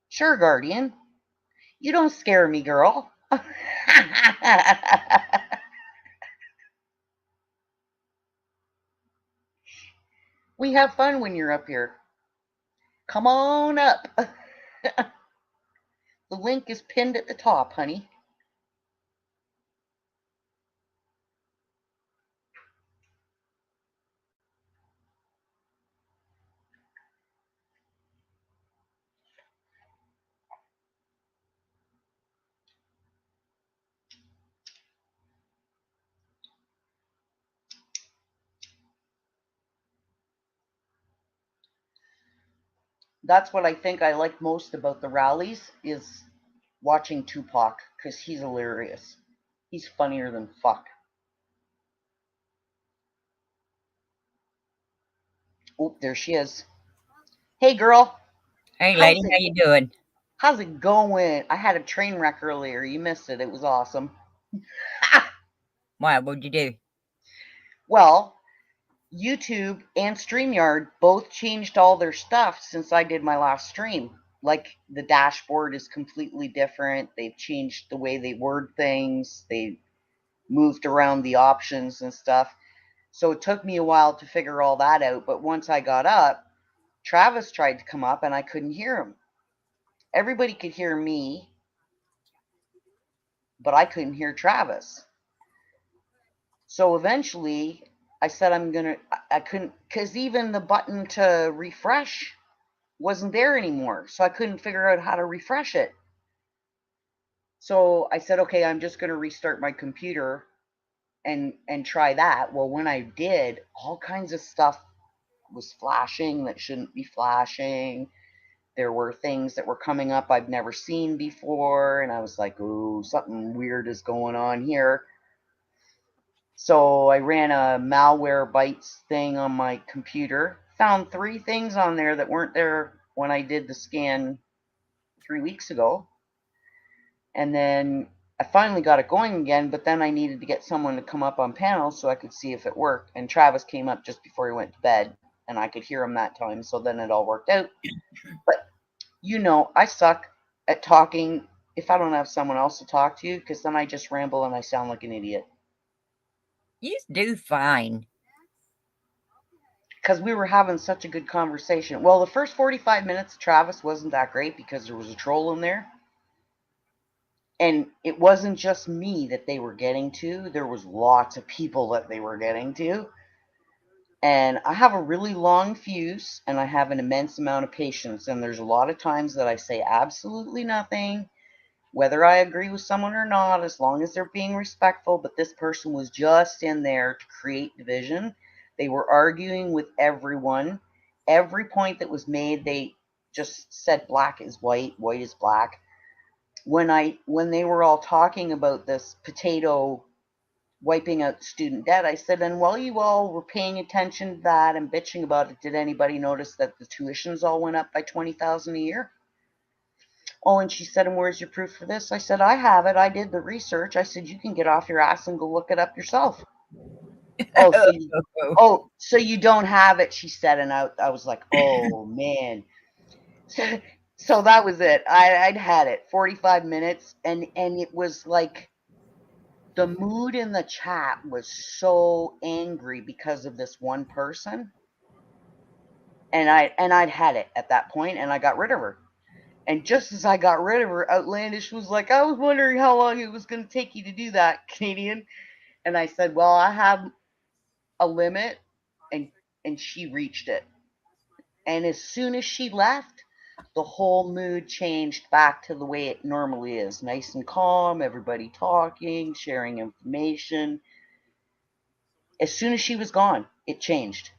Sure, Guardian. You don't scare me, girl. We have fun when you're up here. Come on up. The link is pinned at the top, honey. That's what I think I like most about the rallies is watching Tupac, because he's hilarious. He's funnier than fuck. Oh, there she is. Hey, girl. Hey, How's lady, it? how you doing? How's it going? I had a train wreck earlier. You missed it. It was awesome. Why? What'd you do? Well, YouTube and StreamYard both changed all their stuff since I did my last stream. Like the dashboard is completely different. They've changed the way they word things. They moved around the options and stuff. So it took me a while to figure all that out. But once I got up, Travis tried to come up and I couldn't hear him. Everybody could hear me, but I couldn't hear Travis. So eventually I said, I couldn't, because even the button to refresh wasn't there anymore. So I couldn't figure out how to refresh it. So I said, okay, I'm just going to restart my computer and try that. Well, when I did, all kinds of stuff was flashing that shouldn't be flashing. There were things that were coming up I've never seen before, and I was like, ooh, something weird is going on here. So I ran a Malwarebytes thing on my computer, found 3 things on there that weren't there when I did the scan 3 weeks ago. And then I finally got it going again, but then I needed to get someone to come up on panel so I could see if it worked. And Travis came up just before he went to bed, and I could hear him that time, so then it all worked out. But I suck at talking if I don't have someone else to talk to, because then I just ramble and I sound like an idiot. You do fine. Because we were having such a good conversation. Well, the first 45 minutes, Travis wasn't that great because there was a troll in there. And it wasn't just me that they were getting to, there was lots of people that they were getting to. And I have a really long fuse and I have an immense amount of patience. And there's a lot of times that I say absolutely nothing, whether I agree with someone or not, as long as they're being respectful. But this person was just in there to create division. They were arguing with everyone. Every point that was made, they just said black is white, white is black. When they were all talking about this potato wiping out student debt, I said, and while you all were paying attention to that and bitching about it, did anybody notice that the tuitions all went up by 20,000 a year? Oh, and she said, and where's your proof for this? I said, I have it. I did the research. I said, you can get off your ass and go look it up yourself. Oh, so you don't have it, she said, and I was like, oh man. So that was it. I'd had it 45 minutes, and it was like the mood in the chat was so angry because of this one person, and I'd had it at that point, and I got rid of her. And just as I got rid of her, Outlandish was like, I was wondering how long it was going to take you to do that, Canadian. And I said, well, I have a limit, and she reached it. And as soon as she left, the whole mood changed back to the way it normally is, nice and calm, everybody talking, sharing information. As soon as she was gone, it changed.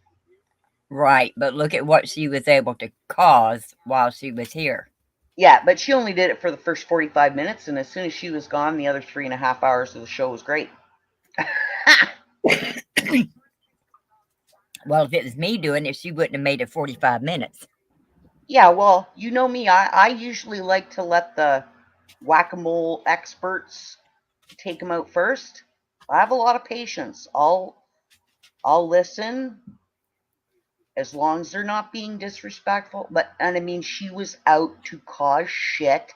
Right, but look at what she was able to cause while she was here. Yeah, but she only did it for the first 45 minutes, and as soon as she was gone, the other 3.5 hours of the show was great. Well, if it was me doing it, she wouldn't have made it 45 minutes. Yeah, well, you know me. I usually like to let the whack-a-mole experts take them out first. I have a lot of patience. I'll listen as long as they're not being disrespectful. And I mean, she was out to cause shit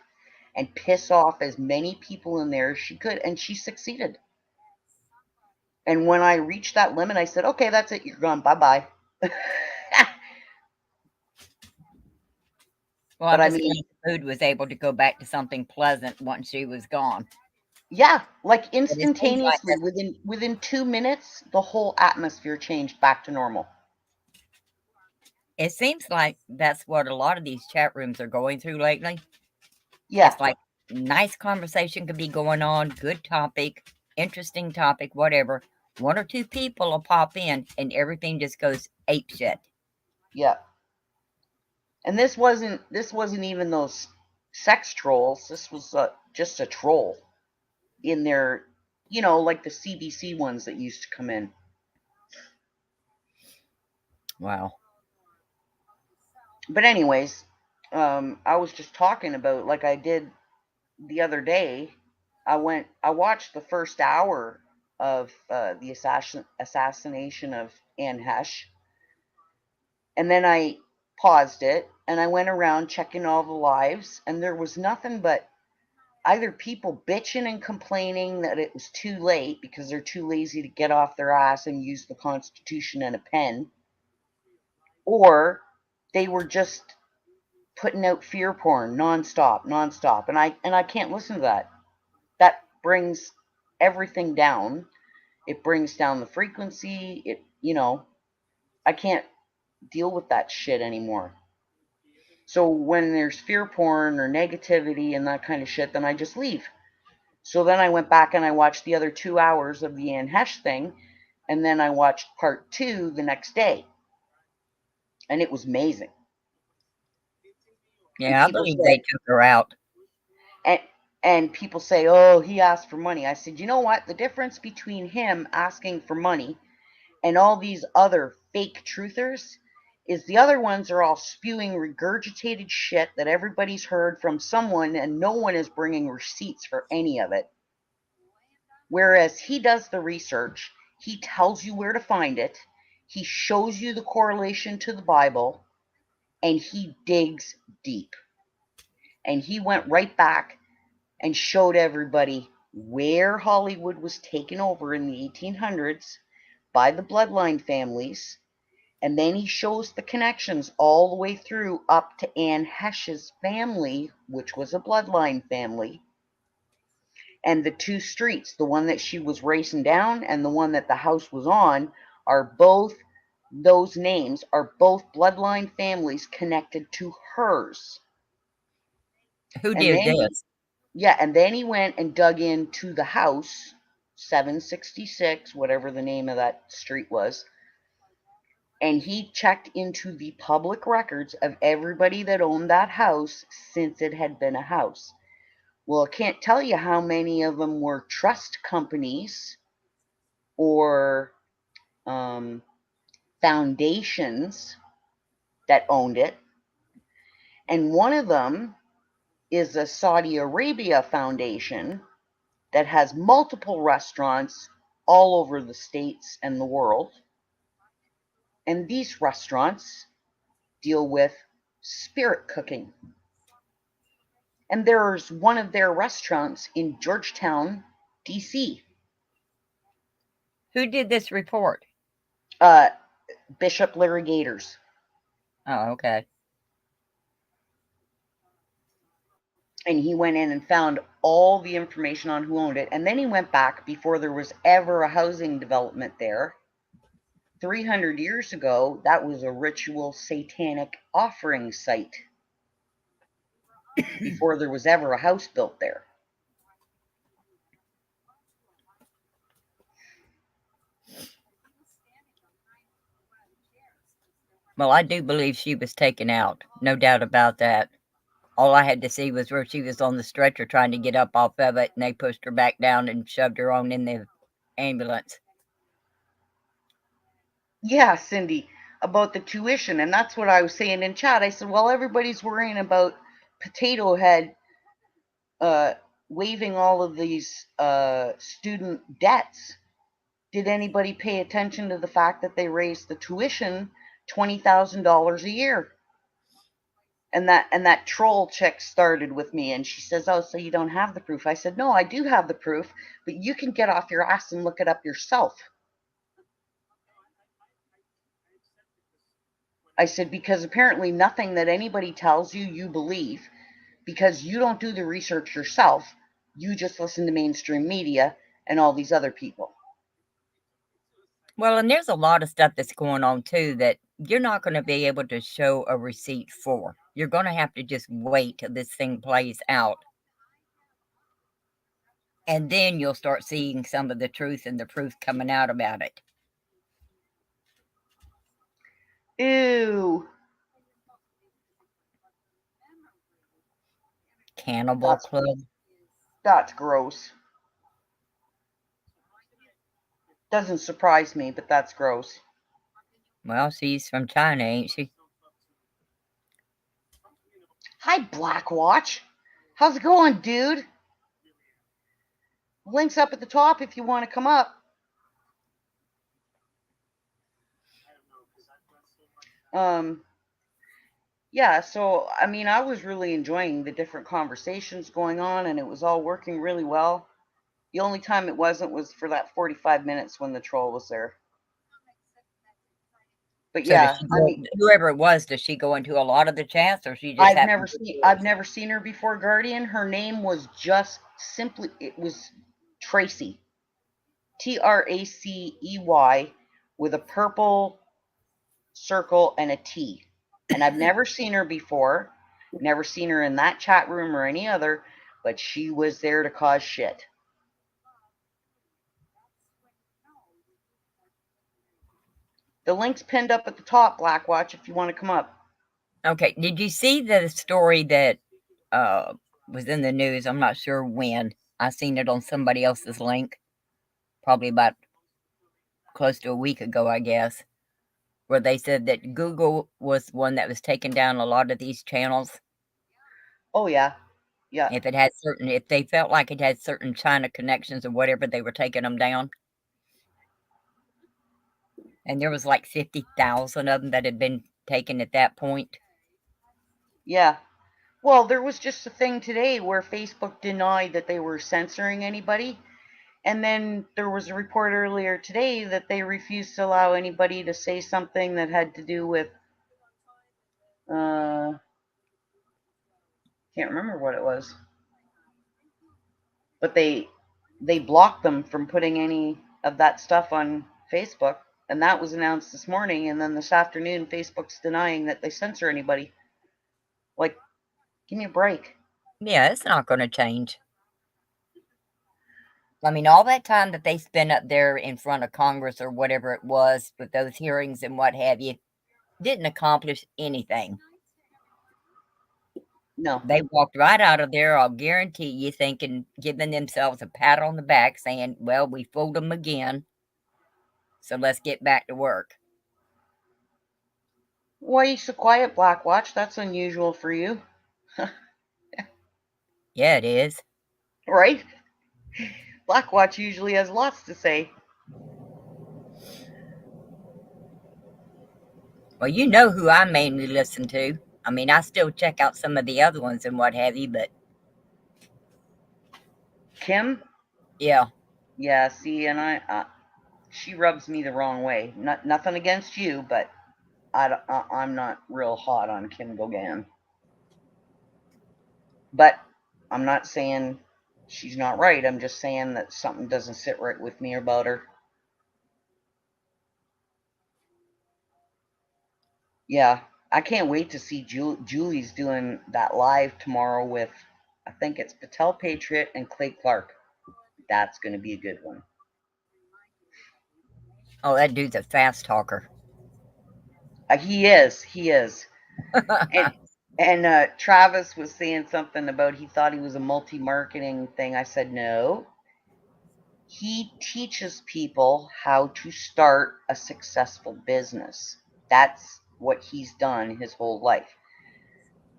and piss off as many people in there as she could, and she succeeded. And when I reached that limit, I said, "Okay, that's it. You're gone. Bye bye." Well, But I'm I just mean, glad the mood was able to go back to something pleasant once she was gone. yeah, like But it seems like instantaneously, within 2 minutes, the whole atmosphere changed back to normal. that's what a lot of these chat rooms are going through lately. Yeah, It's like nice conversation could be going on, good topic, interesting topic, whatever. One or two people will pop in and everything just goes ape shit. yeah. And this wasn't even those sex trolls. This was just a troll in there, like the CBC ones that used to come in. Wow. But anyways, I was just talking about, like I did the other day. I watched the first hour of the assassination of Anne Hesh, and then I paused it and I went around checking all the lives, and there was nothing but either people bitching and complaining that it was too late because they're too lazy to get off their ass and use the Constitution and a pen, or they were just putting out fear porn nonstop, and I can't listen to that. That brings everything down. It brings down the frequency. I can't deal with that shit anymore. So when there's fear porn or negativity and that kind of shit, then I just leave. So then I went back and I watched the other 2 hours of the Anne Hesh thing, and then I watched part two the next day, and it was amazing. And Yeah, I people believe they said, took her out. and and people say, "Oh, he asked for money." I said, "You know what? The difference between him asking for money and all these other fake truthers is the other ones are all spewing regurgitated shit that everybody's heard from someone, and no one is bringing receipts for any of it. Whereas he does the research, he tells you where to find it, he shows you the correlation to the Bible, and he digs deep. And he went right back and showed everybody where Hollywood was taken over in the 1800s by the bloodline families. And then he shows the connections all the way through up to Anne Hesh's family, which was a bloodline family. And the two streets, the one that she was racing down and the one that the house was on, are both, those names are both bloodline families connected to hers. Who And did then this? he went and dug into the house, 766, whatever the name of that street was, and he checked into the public records of everybody that owned that house since it had been a house. Well, I can't tell you how many of them were trust companies or um, foundations that owned it. And one of them is a Saudi Arabia foundation that has multiple restaurants all over the states and the world. And these restaurants deal with spirit cooking. And there's one of their restaurants in Georgetown, DC. Who did this report? Uh, Bishop Larry Gators. Oh, okay. And he went in and found all the information on who owned it. And then he went back before there was ever a housing development there. 300 years ago, that was a ritual satanic offering site before there was ever a house built there. Well, I do believe she was taken out. No doubt about that. All I had to see was where she was on the stretcher trying to get up off of it, and they pushed her back down and shoved her on in the ambulance. Yeah, Cindy, about the tuition. And that's what I was saying in chat. I said, well, everybody's worrying about Potato Head waiving all of these student debts. Did anybody pay attention to the fact that they raised the tuition $20,000 a year? And that troll chick started with me, and she says, oh, so you don't have the proof? I said, no, I do have the proof, but you can get off your ass and look it up yourself. I said, because apparently nothing that anybody tells you, you believe, because you don't do the research yourself. You just listen to mainstream media and all these other people. Well, and there's a lot of stuff that's going on too that you're not going to be able to show a receipt for. You're going to have to just wait till this thing plays out. And then you'll start seeing some of the truth and the proof coming out about it. Ew. Cannibal Club. That's gross. Doesn't surprise me, but that's gross. Well, she's from China, ain't she? Hi, Blackwatch. How's it going, dude? Link's up at the top if you want to come up. Yeah, so I mean, I was really enjoying the different conversations going on, and it was all working really well. The only time it wasn't was for that 45 minutes when the troll was there. But So does yeah, she I go, mean, whoever it was, does she go into a lot of the chats, or she just I've happened never to seen be I've yours? never seen her before, Guardian. Her name was just simply it was Tracy. Tracey with a purple circle and a T. And I've never seen her before, never seen her in that chat room or any other, but she was there to cause shit. The link's pinned up at the top, Blackwatch, if you want to come up. Okay, did you see the story that was in the news? I'm not sure when. I seen it on somebody else's link, probably about close to a week ago, I guess, where they said that Google was one that was taking down a lot of these channels. Oh yeah, yeah, If they felt like it had certain China connections or whatever, they were taking them down. And there was like 50,000 of them that had been taken at that point. yeah. Well, there was just a thing today where Facebook denied that they were censoring anybody. And then there was a report earlier today that they refused to allow anybody to say something that had to do with, can't remember what it was, but they blocked them from putting any of that stuff on Facebook, and that was announced this morning. And then this afternoon, Facebook's denying that they censor anybody. Like, give me a break. Yeah, it's not going to change. I mean, all that time that they spent up there in front of Congress or whatever it was with those hearings and what have you, didn't accomplish anything. No. They walked right out of there, I'll guarantee you, thinking, giving themselves a pat on the back, saying, well, we fooled them again, so let's get back to work. Why are you so quiet, Blackwatch? That's unusual for you. Yeah, it is. Right? Blackwatch usually has lots to say. Well, you know who I mainly listen to. I mean, I still check out some of the other ones and what have you, but Kim? yeah. Yeah, see, and she rubs me the wrong way. Nothing against you, but I'm not real hot on Kim Gogan. But I'm not saying she's not right. I'm just saying that something doesn't sit right with me about her. Yeah, I can't wait to see Julie's doing that live tomorrow with, I think it's Patel Patriot and Clay Clark. That's going to be a good one. Oh, that dude's a fast talker. He is. He is. And And Travis was saying something about he thought he was a multi-marketing thing. I said no. He teaches people how to start a successful business. That's what he's done his whole life.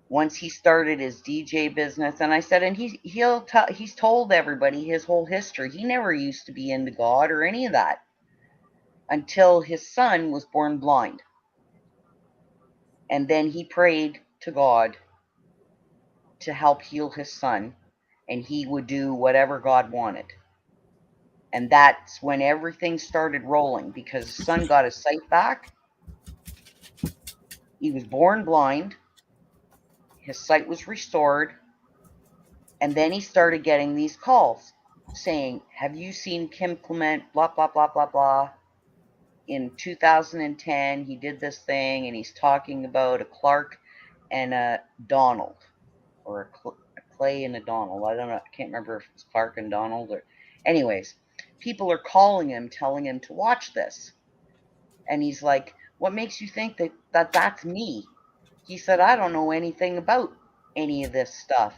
Once he started his DJ business, and I said, and he's told everybody his whole history. He never used to be into God or any of that until his son was born blind. And then he prayed to God to help heal his son, and he would do whatever God wanted. And that's when everything started rolling because his son got his sight back. He was born blind, his sight was restored, and then he started getting these calls saying, "Have you seen Kim Clement? Blah, blah, blah, blah, blah. In 2010, he did this thing, and he's talking about a Clark and a Donald, or a Clay and a Donald. I don't know. I can't remember if it's Clark and Donald or. Anyways, people are calling him, telling him to watch this. And he's like, "What makes you think that's me?" He said, "I don't know anything about any of this stuff."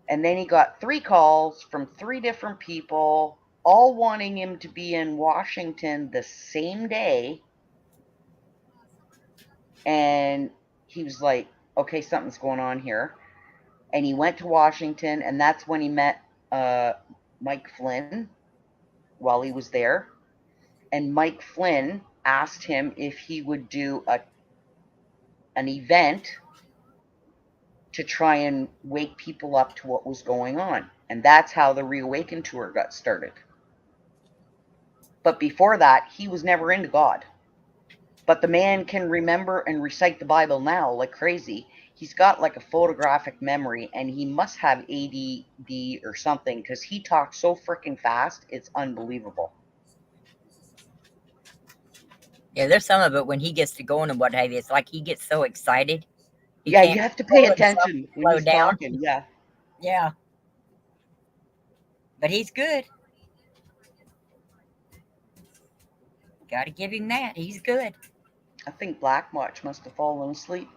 And then he got 3 calls from 3 different people, all wanting him to be in Washington the same day. And he was like, "Okay, something's going on here." And he went to Washington, and that's when he met Mike Flynn while he was there. And Mike Flynn asked him if he would do an event to try and wake people up to what was going on. And that's how the Reawaken tour got started. But before that, he was never into God. But the man can remember and recite the Bible now like crazy. He's got like a photographic memory, and he must have ADD or something because he talks so freaking fast. It's unbelievable. Yeah, there's some of it when he gets to going and what have you. It's like he gets so excited he Yeah, can't you have to pay control himself attention to when slow he's down. talking. Yeah, Yeah, but he's good. Got to give him that. He's good. I think Black Watch must have fallen asleep.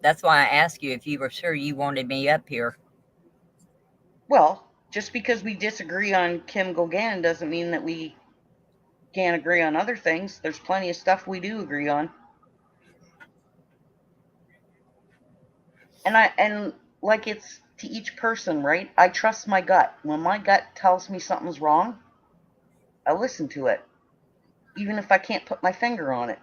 That's why I asked you if you were sure you wanted me up here. Well, just because we disagree on Kim Gogan doesn't mean that we can't agree on other things. There's plenty of stuff we do agree on. And like it's to each person, right? I trust my gut. When my gut tells me something's wrong, I listen to it, even if I can't put my finger on it.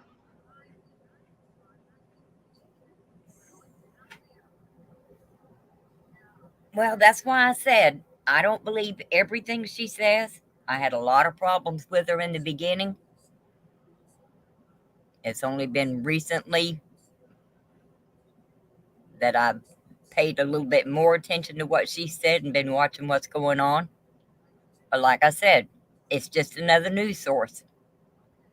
Well, that's why I said I don't believe everything she says. I had a lot of problems with her in the beginning. It's only been recently that I've paid a little bit more attention to what she said and been watching what's going on. But like I said, it's just another news source.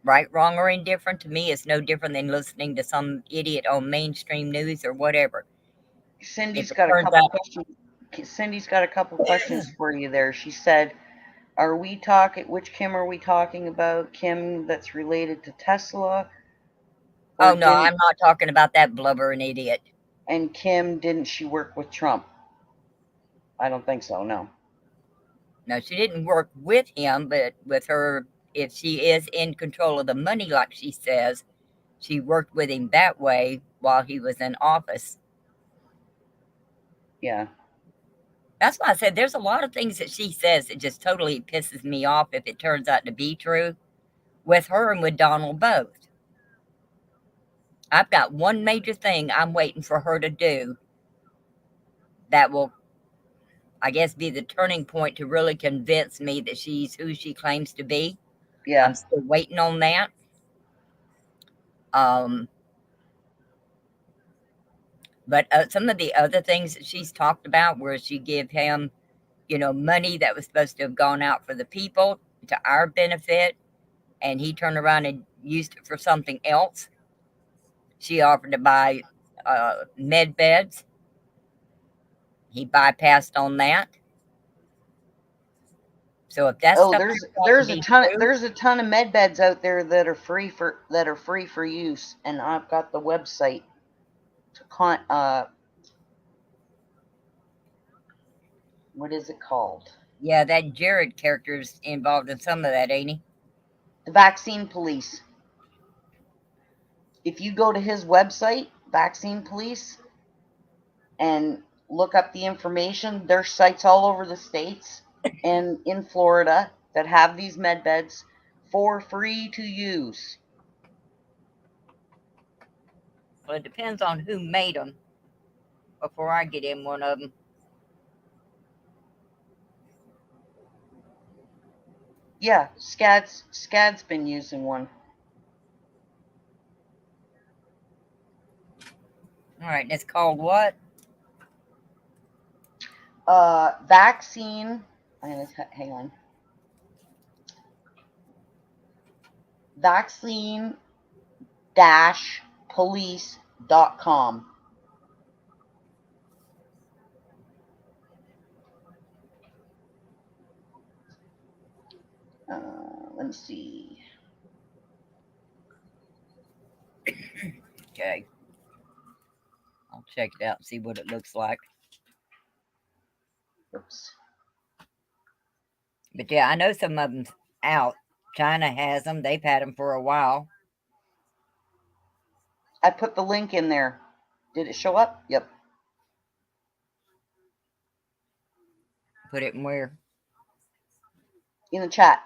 Right, wrong, or indifferent to me, it's no different than listening to some idiot on mainstream news or whatever. If Cindy's it got a turns couple out, questions. Cindy's got a couple questions for you there. She said, "Are we talking? Which Kim are we talking about? Kim that's related to Tesla, or oh no, didn't? I'm not talking about that blubbering idiot. And Kim, didn't she work with Trump? I don't think so. No. No, she didn't work with him, but with her, if she is in control of the money, like she says, she worked with him that way while he was in office. Yeah. That's why I said there's a lot of things that she says that just totally pisses me off if it turns out to be true with her and with Donald both. I've got one major thing I'm waiting for her to do that will, I guess, be the turning point to really convince me that she's who she claims to be. I'm Yeah. still waiting on that. Um, but some of the other things that she's talked about, where she give him, money that was supposed to have gone out for the people to our benefit, and he turned around and used it for something else. She offered to buy med beds. He bypassed on that. So if that's Oh, something there's you a need ton to do, there's a ton of med beds out there that are free for use, and I've got the website to what is it called? yeah, that Jared character's involved in some of that, ain't he? The Vaccine Police. If you go to his website, Vaccine Police, and look up the information, there's sites all over the states and in Florida that have these med beds for free to use. Well, it depends on who made them before I get in one of them. Yeah, SCAD's been using one. All right, and it's called what? Vaccine. Hang on. Vaccine-police.com. Let me see. Okay. I'll check it out and see what it looks like. Oops. But yeah, I know some of them's out. China has them. They've had them for a while. I put the link in there. Did it show up? Yep. Put it in where? In the chat.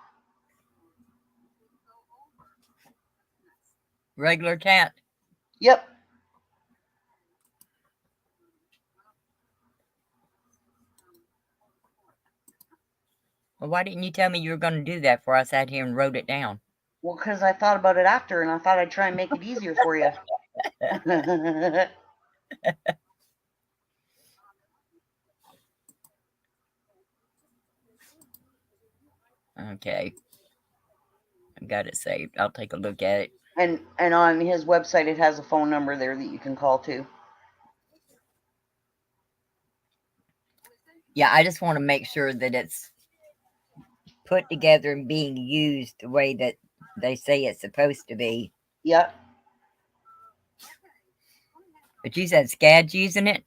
Regular chat. Yep. Well, why didn't you tell me you were going to do that before I sat here and wrote it down? Well, because I thought about it after, and I thought I'd try and make it easier for you. Okay. I got it saved. I'll take a look at it. and on his website, it has a phone number there that you can call too. Yeah, I just want to make sure that it's put together and being used the way that they say it's supposed to be. Yep. But you said SCAD's using it?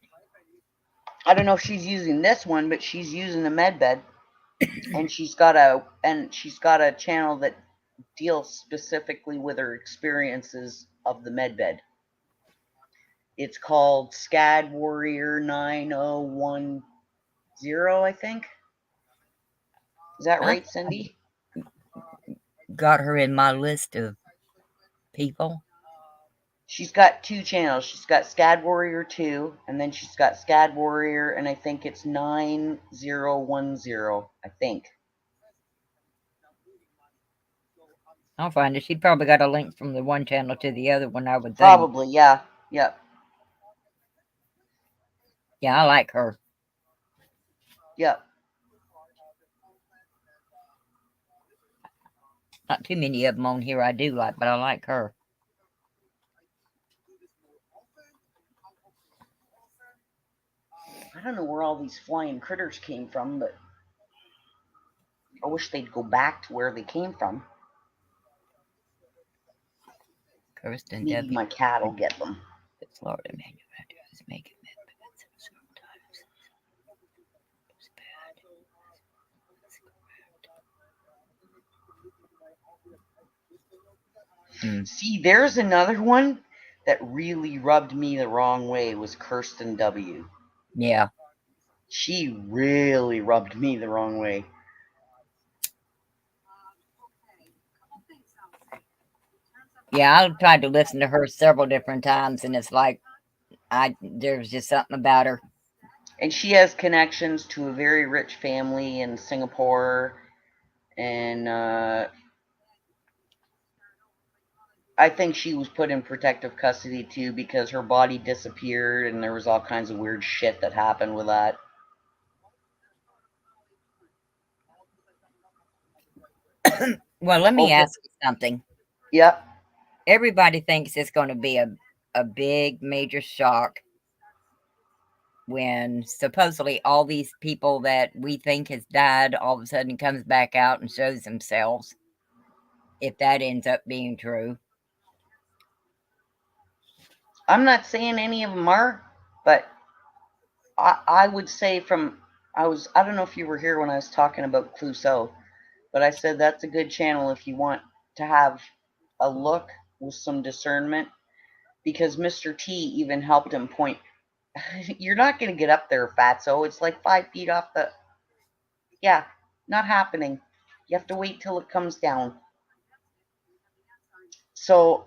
I don't know if she's using this one, but she's using a med bed, and she's got a channel that deals specifically with her experiences of the med bed. It's called SCAD Warrior 9010, I think. Is that right, Cindy? Got her in my list of people. She's got two channels. She's got SCAD Warrior 2, and then she's got SCAD Warrior, and I think it's 9010, I think. I'll find it. She probably got a link from the one channel to the other one, I would think. Probably, yeah. Yep. Yeah, I like her. Yep. Not too many of them on here I do like, but I like her. I don't know where all these flying critters came from, but I wish they'd go back to where they came from. Kirsten Maybe W. my cat will get them. The Florida manufacturers make it several times. It's bad. See, there's another one that really rubbed me the wrong way, was Kirsten W. Yeah. She really rubbed me the wrong way. Yeah, I've tried to listen to her several different times, and it's like there's just something about her. And she has connections to a very rich family in Singapore, and I think she was put in protective custody too, because her body disappeared, and there was all kinds of weird shit that happened with that. Well, let me ask you something. Yep. Everybody thinks it's going to be a big, major shock when supposedly all these people that we think has died all of a sudden comes back out and shows themselves, if that ends up being true. I'm not saying any of them are, but I would say I don't know if you were here when I was talking about Clouseau, but I said that's a good channel if you want to have a look with some discernment, because Mr. T even helped him point. You're not going to get up there, Fatso. It's like 5 feet off the. Yeah, not happening. You have to wait till it comes down. So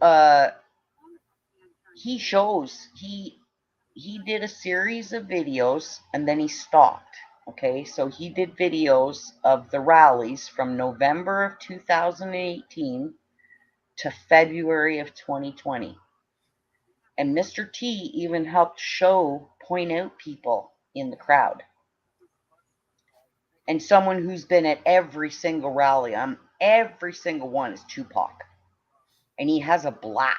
he did a series of videos and then he stopped. Okay, so he did videos of the rallies from November of 2018 to February of 2020. And Mr. T even helped point out people in the crowd. And someone who's been at every single rally, every single one, is Tupac. And he has a blast.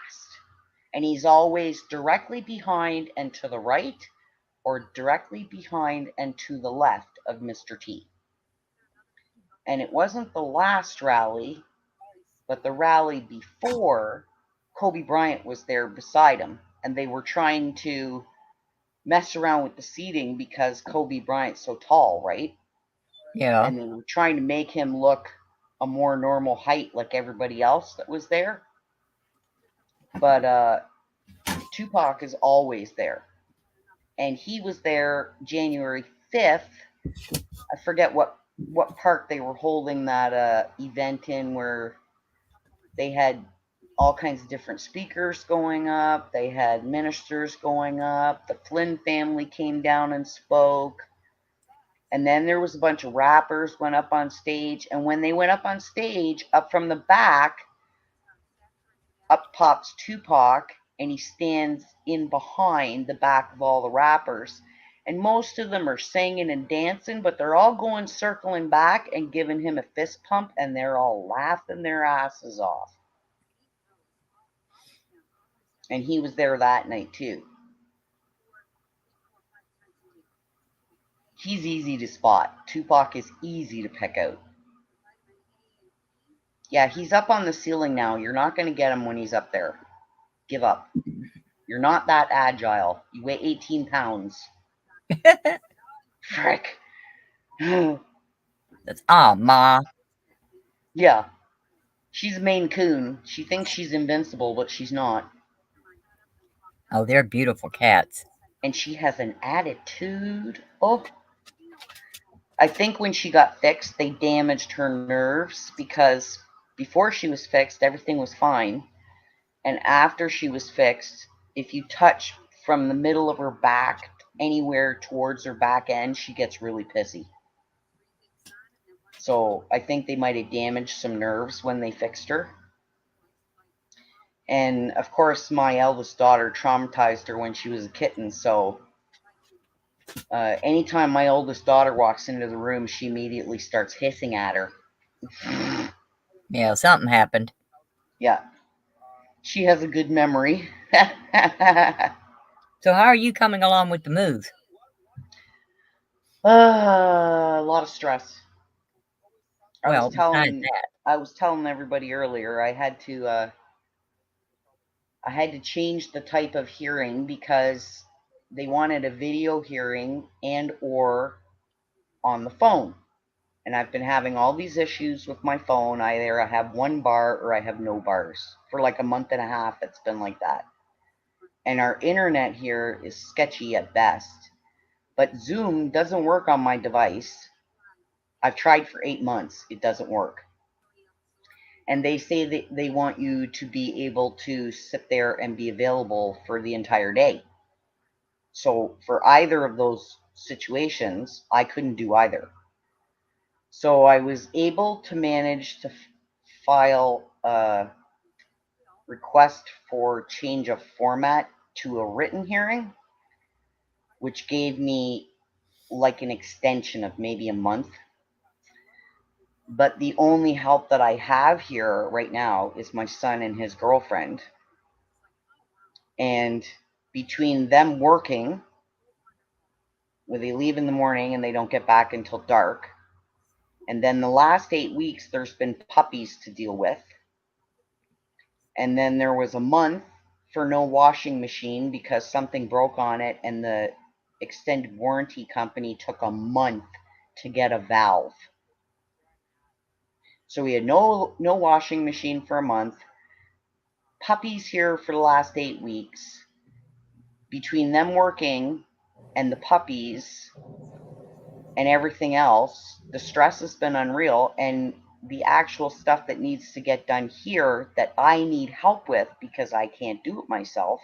And he's always directly behind and to the right, or directly behind and to the left of Mr. T. And it wasn't the last rally, but the rally before, Kobe Bryant was there beside him. And they were trying to mess around with the seating because Kobe Bryant's so tall, right? Yeah. And they were trying to make him look a more normal height like everybody else that was there. But Tupac is always there. And he was there January 5th. I forget what park they were holding that event in, where they had all kinds of different speakers going up. They had ministers going up. The Flynn family came down and spoke. And then there was a bunch of rappers went up on stage. And when they went up on stage, up from the back, up pops Tupac, and he stands in behind the back of all the rappers. And most of them are singing and dancing, but they're all going circling back and giving him a fist pump, and they're all laughing their asses off. And he was there that night too. He's easy to spot. Tupac is easy to pick out. Yeah, he's up on the ceiling now. You're not going to get him when he's up there. Give up. You're not that agile. You weigh 18 pounds. Frick. That's Ma. Yeah. She's a Maine Coon. She thinks she's invincible, but she's not. Oh, they're beautiful cats. And she has an attitude. Oh. I think when she got fixed, they damaged her nerves, because before she was fixed, everything was fine. And after she was fixed, if you touch from the middle of her back anywhere towards her back end, she gets really pissy. So I think they might have damaged some nerves when they fixed her. And of course, my eldest daughter traumatized her when she was a kitten. So anytime my oldest daughter walks into the room, she immediately starts hissing at her. Yeah, something happened. Yeah. She has a good memory. So how are you coming along with the move? A lot of stress. Well, besides that. I was telling everybody earlier I had to change the type of hearing, because they wanted a video hearing and or on the phone. And I've been having all these issues with my phone. Either I have one bar or I have no bars. For like a month and a half, it's been like that. And our internet here is sketchy at best. But Zoom doesn't work on my device. I've tried for 8 months. It doesn't work. And they say that they want you to be able to sit there and be available for the entire day. So for either of those situations, I couldn't do either. So I was able to manage to file a request for change of format to a written hearing, which gave me like an extension of maybe a month. But the only help that I have here right now is my son and his girlfriend. And between them working where they leave in the morning and they don't get back until dark. And then the last 8 weeks, there's been puppies to deal with. And then there was a month for no washing machine because something broke on it, and the extended warranty company took a month to get a valve. So we had no washing machine for a month. Puppies here for the last 8 weeks. Between them working and the puppies and everything else, the stress has been unreal. And the actual stuff that needs to get done here that I need help with because I can't do it myself.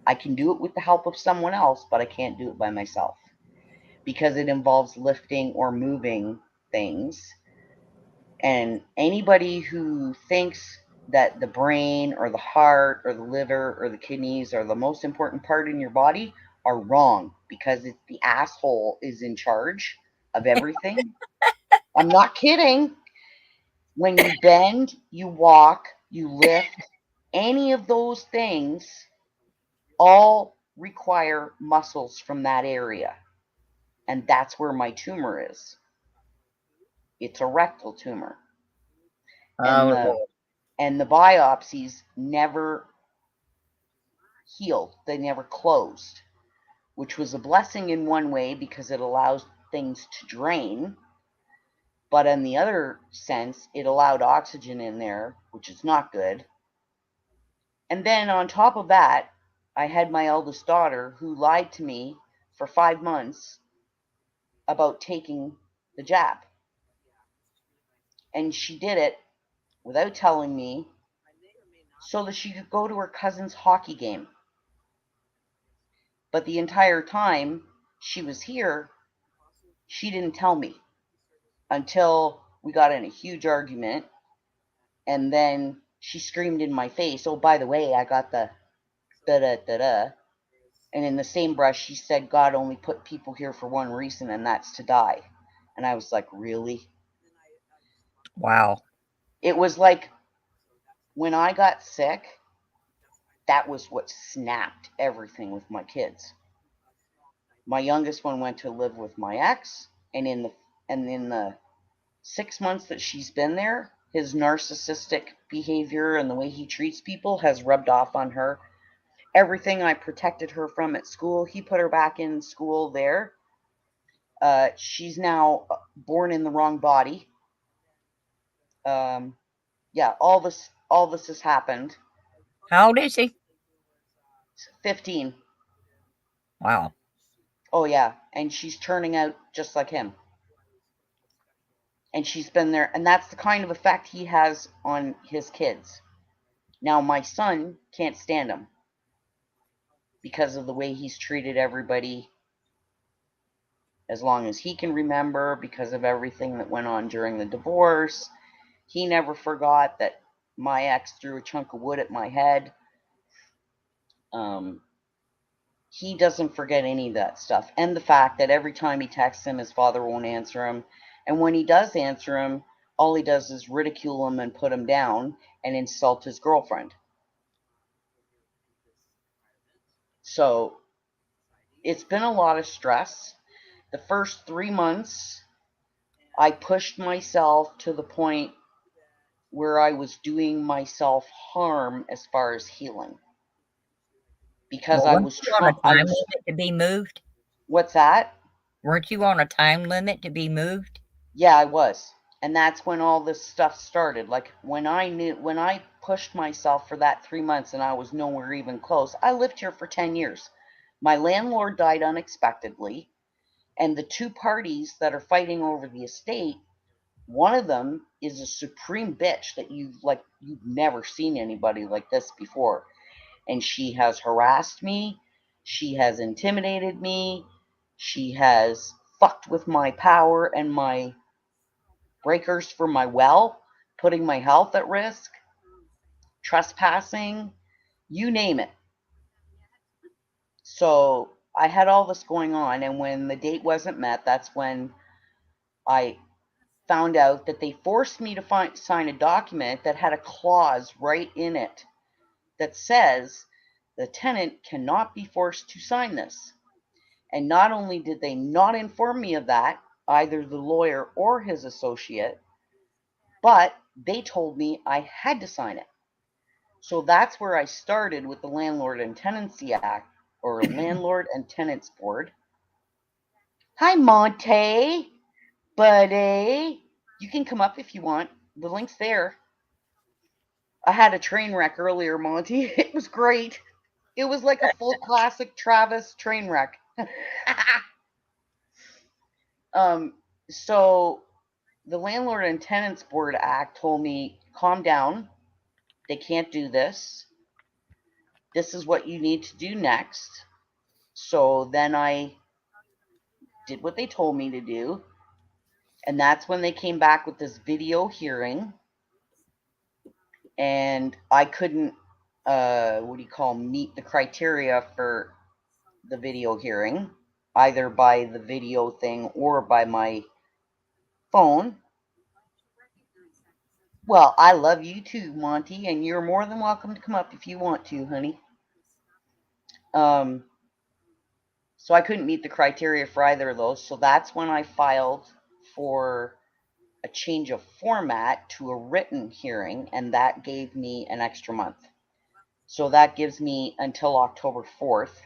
I can do it with the help of someone else, but I can't do it by myself because it involves lifting or moving things. And anybody who thinks that the brain or the heart or the liver or the kidneys are the most important part in your body are wrong, because it's the asshole is in charge of everything. I'm not kidding. When you bend, you walk, you lift, any of those things all require muscles from that area. And that's where my tumor is. It's a rectal tumor. And Oh, the Lord. and the biopsies never healed. They never closed, which was a blessing in one way because it allows things to drain. But in the other sense, it allowed oxygen in there, which is not good. And then on top of that, I had my eldest daughter who lied to me for 5 months about taking the jab. And she did it without telling me so that she could go to her cousin's hockey game. But the entire time she was here, she didn't tell me until we got in a huge argument. And then she screamed in my face, "Oh, by the way, I got the da da da da." And in the same brush, she said, "God only put people here for one reason, and that's to die." And I was like, really? Wow. It was like when I got sick, that was what snapped everything with my kids. My youngest one went to live with my ex, and in the 6 months that she's been there, his narcissistic behavior and the way he treats people has rubbed off on her. Everything I protected her from at school, he put her back in school there. She's now born in the wrong body. Yeah, all this has happened. How old is she? 15. Wow. Oh yeah, and she's turning out just like him. And she's been there, and that's the kind of effect he has on his kids. Now my son can't stand him because of the way he's treated everybody as long as he can remember, because of everything that went on during the divorce. He never forgot that my ex threw a chunk of wood at my head. Um, he doesn't forget any of that stuff. And the fact that every time he texts him, his father won't answer him. And when he does answer him, all he does is ridicule him and put him down and insult his girlfriend. So it's been a lot of stress. The first 3 months, I pushed myself to the point where I was doing myself harm as far as healing. Because Well, I weren't was you on a I time was limit to be moved? what's that? Weren't you on a time limit to be moved? Yeah, I was. And that's when all this stuff started. Like when I pushed myself for that 3 months and I was nowhere even close. I lived here for 10 years. My landlord died unexpectedly, and the two parties that are fighting over the estate, one of them is a supreme bitch that you've never seen anybody like this before. And she has harassed me, she has intimidated me, she has fucked with my power and my breakers for my well, putting my health at risk, trespassing, you name it. So I had all this going on, and when the date wasn't met, that's when I found out that they forced me to sign a document that had a clause right in it that says the tenant cannot be forced to sign this. And not only did they not inform me of that, either the lawyer or his associate, but they told me I had to sign it. So that's where I started with the Landlord and Tenancy Act, or Landlord and Tenants Board. Hi, Monte, buddy. You can come up if you want. The link's there. I had a train wreck earlier, Monty. It was great. It was like a full classic Travis train wreck. So the Landlord and Tenants Board Act told me, calm down. They can't do this. This is what you need to do next. So then I did what they told me to do. And that's when they came back with this video hearing. And I couldn't, meet the criteria for the video hearing, either by the video thing or by my phone. Well, I love you too, Monty, and you're more than welcome to come up if you want to, honey. So I couldn't meet the criteria for either of those. So that's when I filed for a change of format to a written hearing, and that gave me an extra month. So that gives me until October 4th.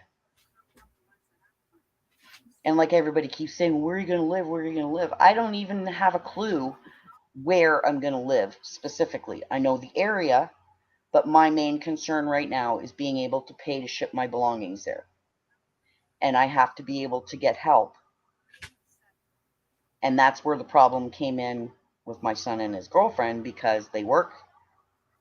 And like everybody keeps saying, where are you going to live? Where are you going to live? I don't even have a clue where I'm going to live specifically. I know the area, but my main concern right now is being able to pay to ship my belongings there. And I have to be able to get help. And that's where the problem came in with my son and his girlfriend, because they work.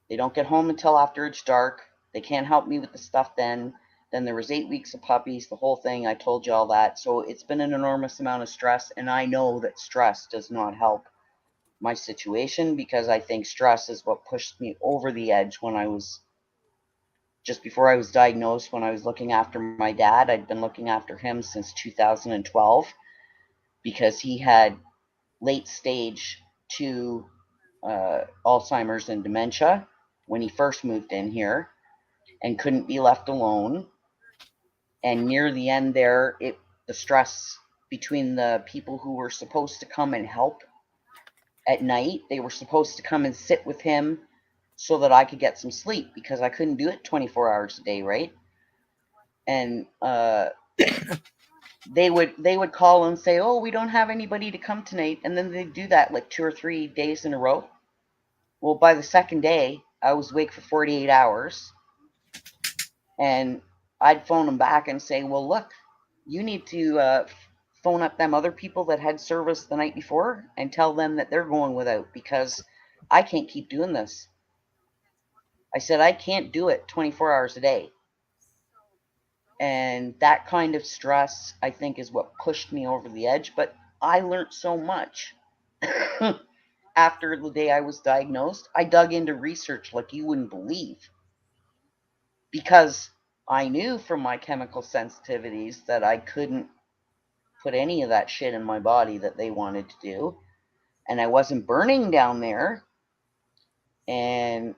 They don't get home until after it's dark. They can't help me with the stuff then. Then there was 8 weeks of puppies, the whole thing. I told you all that. So it's been an enormous amount of stress. And I know that stress does not help my situation, because I think stress is what pushed me over the edge when I was, just before I was diagnosed, when I was looking after my dad. I'd been looking after him since 2012 because he had late stage 2 Alzheimer's and dementia when he first moved in here and couldn't be left alone. And near the end there, the stress between the people who were supposed to come and help at night, they were supposed to come and sit with him so that I could get some sleep, because I couldn't do it 24 hours a day, right? And they would call and say, oh, we don't have anybody to come tonight, and then they'd do that like 2 or 3 days in a row. Well, by the second day, I was awake for 48 hours, and I'd phone them back and say, well, look, you need to phone up them other people that had service the night before and tell them that they're going without, because I can't keep doing this. I said, I can't do it 24 hours a day. And that kind of stress, I think, is what pushed me over the edge. But I learned so much after the day I was diagnosed. I dug into research like you wouldn't believe, because I knew from my chemical sensitivities that I couldn't put any of that shit in my body that they wanted to do. And I wasn't burning down there. And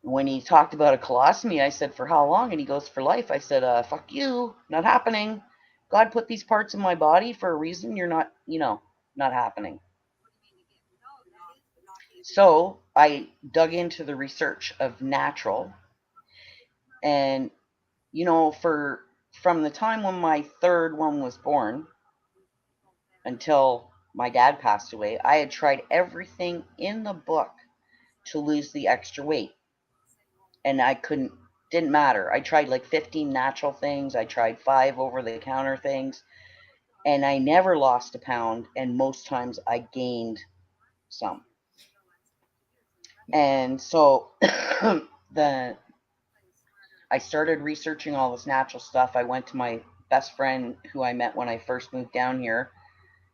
when he talked about a colostomy, I said, for how long? And he goes, for life. I said, fuck you, not happening. God put these parts in my body for a reason. You're not, not happening. So I dug into the research of natural. And, from the time when my third one was born until my dad passed away, I had tried everything in the book to lose the extra weight. And I didn't matter. I tried like 15 natural things. I tried 5 over-the-counter things. And I never lost a pound. And most times I gained some. And so I started researching all this natural stuff. I went to my best friend who I met when I first moved down here.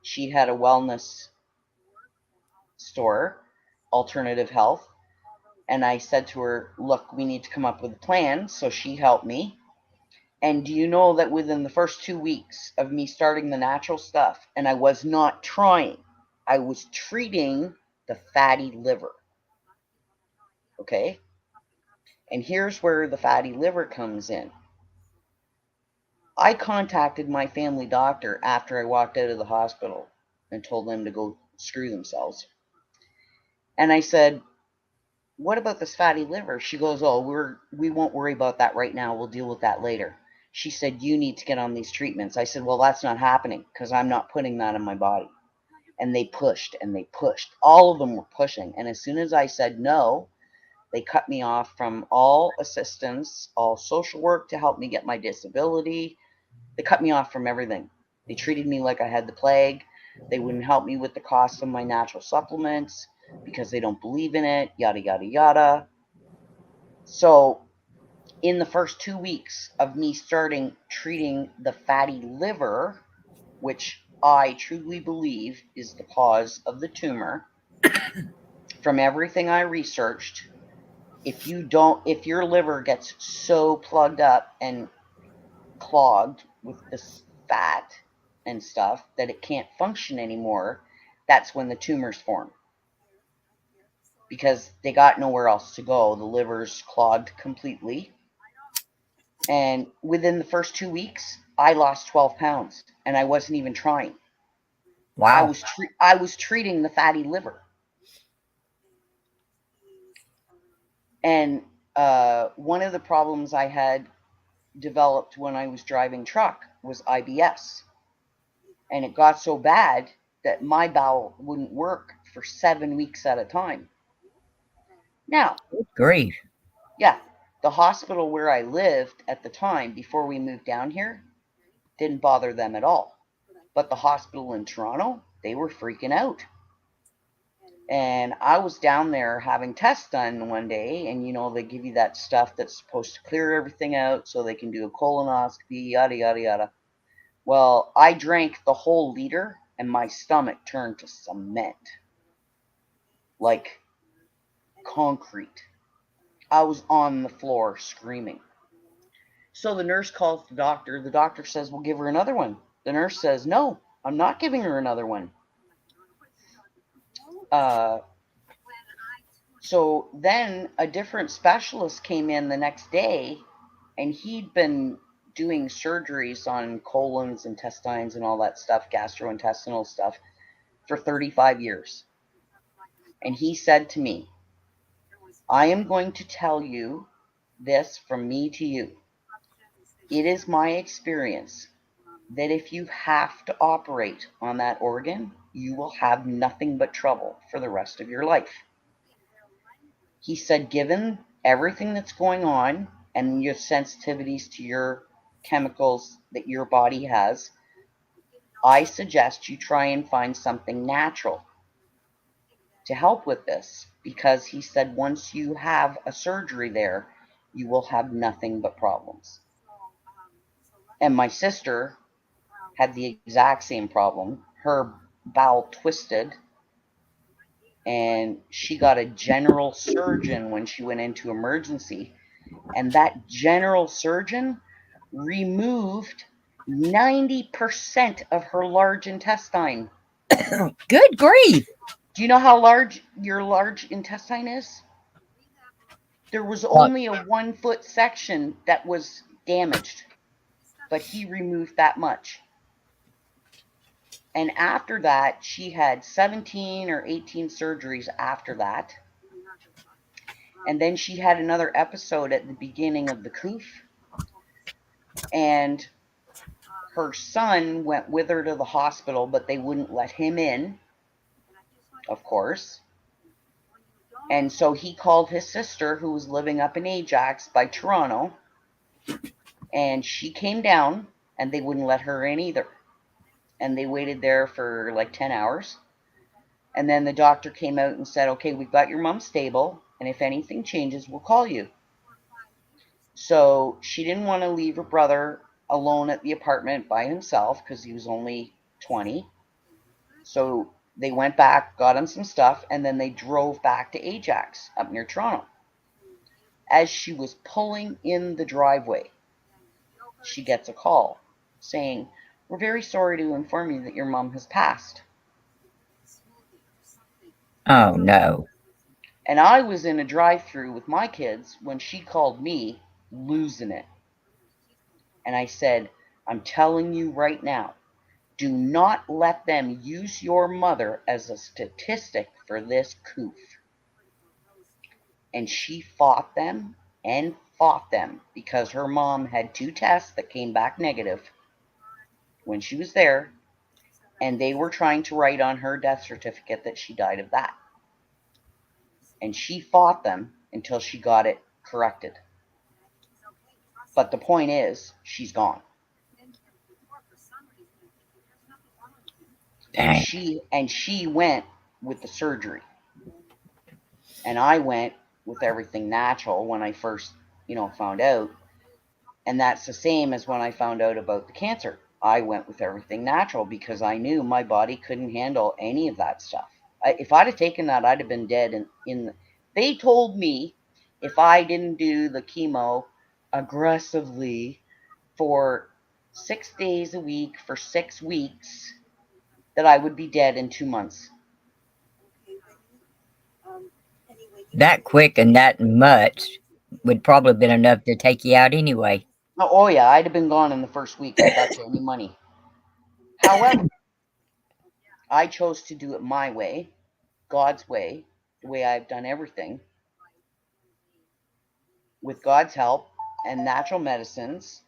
She had a wellness store, Alternative Health. And I said to her, look, we need to come up with a plan. So she helped me. And do you know that within the first 2 weeks of me starting the natural stuff, and I was not trying, I was treating the fatty liver. Okay? And here's where the fatty liver comes in. I contacted my family doctor after I walked out of the hospital and told them to go screw themselves. And I said, what about this fatty liver? She goes, oh, we won't worry about that right now. We'll deal with that later. She said, you need to get on these treatments. I said, well, that's not happening because I'm not putting that in my body. And they pushed and they pushed. All of them were pushing. And as soon as I said no, they cut me off from all assistance, all social work to help me get my disability. They cut me off from everything. They treated me like I had the plague. They wouldn't help me with the cost of my natural supplements because they don't believe in it, yada, yada, yada. So, in the first 2 weeks of me starting treating the fatty liver, which I truly believe is the cause of the tumor, from everything I researched, if your liver gets so plugged up and clogged with this fat and stuff that it can't function anymore, that's when the tumors form. Because they got nowhere else to go. The liver's clogged completely. And within the first 2 weeks, I lost 12 pounds and I wasn't even trying. Wow. I was treating the fatty liver. And one of the problems I had developed when I was driving truck was IBS. And it got so bad that my bowel wouldn't work for 7 weeks at a time. Now, Good grief. yeah, the hospital where I lived at the time before we moved down here didn't bother them at all. But the hospital in Toronto, they were freaking out. And I was down there having tests done one day, and they give you that stuff that's supposed to clear everything out so they can do a colonoscopy, yada, yada, yada. Well, I drank the whole liter, and my stomach turned to cement. Like concrete. I was on the floor screaming. So the nurse calls the doctor. The doctor says, we'll give her another one. The nurse says, no, I'm not giving her another one. So then a different specialist came in the next day, and he'd been doing surgeries on colons, intestines, and all that stuff, gastrointestinal stuff, for 35 years. And he said to me, I am going to tell you this from me to you. It is my experience that if you have to operate on that organ, you will have nothing but trouble for the rest of your life. He said, given everything that's going on and your sensitivities to your chemicals that your body has, I suggest you try and find something natural to help with this, because he said once you have a surgery there, you will have nothing but problems. And my sister had the exact same problem. Her bowel twisted, and she got a general surgeon when she went into emergency. And that general surgeon removed 90% of her large intestine. Good grief. Do you know how large your large intestine is? There was only a 1 foot section that was damaged, but he removed that much. And after that, she had 17 or 18 surgeries after that. And then she had another episode at the beginning of the coof. And her son went with her to the hospital, but they wouldn't let him in, of course. And so he called his sister, who was living up in Ajax by Toronto, and she came down, and they wouldn't let her in either. And they waited there for like 10 hours. And then the doctor came out and said, okay, we've got your mom stable, and if anything changes, we'll call you. So she didn't want to leave her brother alone at the apartment by himself because he was only 20. So they went back, got him some stuff, and then they drove back to Ajax up near Toronto. As she was pulling in the driveway, she gets a call saying, we're very sorry to inform you that your mom has passed. Oh, no. And I was in a drive-through with my kids when she called me, losing it. And I said, I'm telling you right now, do not let them use your mother as a statistic for this coof. And she fought them and fought them because her mom had 2 tests that came back negative when she was there, and they were trying to write on her death certificate that she died of that. And she fought them until she got it corrected. But the point is, she's gone. And she went with the surgery. And I went with everything natural when I first, found out. And that's the same as when I found out about the cancer. I went with everything natural because I knew my body couldn't handle any of that stuff. If I'd have taken that, I'd have been dead. They told me if I didn't do the chemo aggressively for 6 days a week for 6 weeks, that I would be dead in 2 months. That quick and that much would probably been enough to take you out anyway. Oh yeah, I'd have been gone in the first week. I bet you any money. However, I chose to do it my way, God's way, the way I've done everything, with God's help and natural medicines.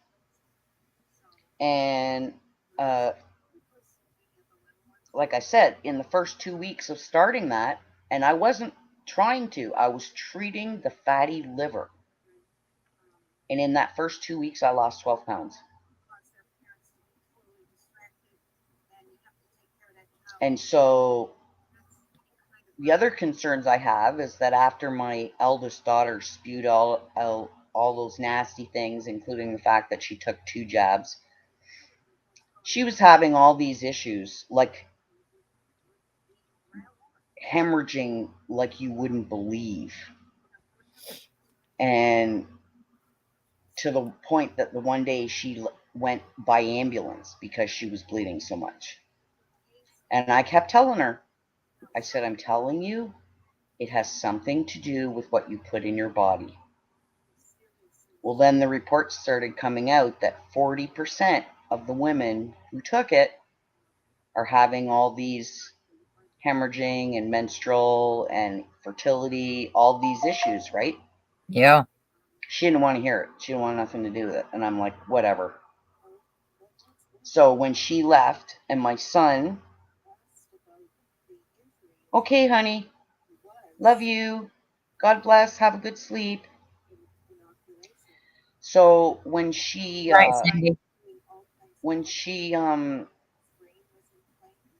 And like I said, in the first 2 weeks of starting that, and I wasn't trying to, I was treating the fatty liver. And in that first 2 weeks, I lost 12 pounds. And so the other concerns I have is that after my eldest daughter spewed all those nasty things, including the fact that she took 2 jabs, she was having all these issues, like hemorrhaging like you wouldn't believe. And to the point that the one day she went by ambulance because she was bleeding so much. And I kept telling her, I said, I'm telling you, it has something to do with what you put in your body. Well, then the reports started coming out that 40% of the women who took it are having all these hemorrhaging and menstrual and fertility, all these issues, right? Yeah. She didn't want to hear it. She didn't want nothing to do with it. And I'm like, whatever. So when she left, and my son, okay, honey, love you. God bless. Have a good sleep. So when she Right, Cindy.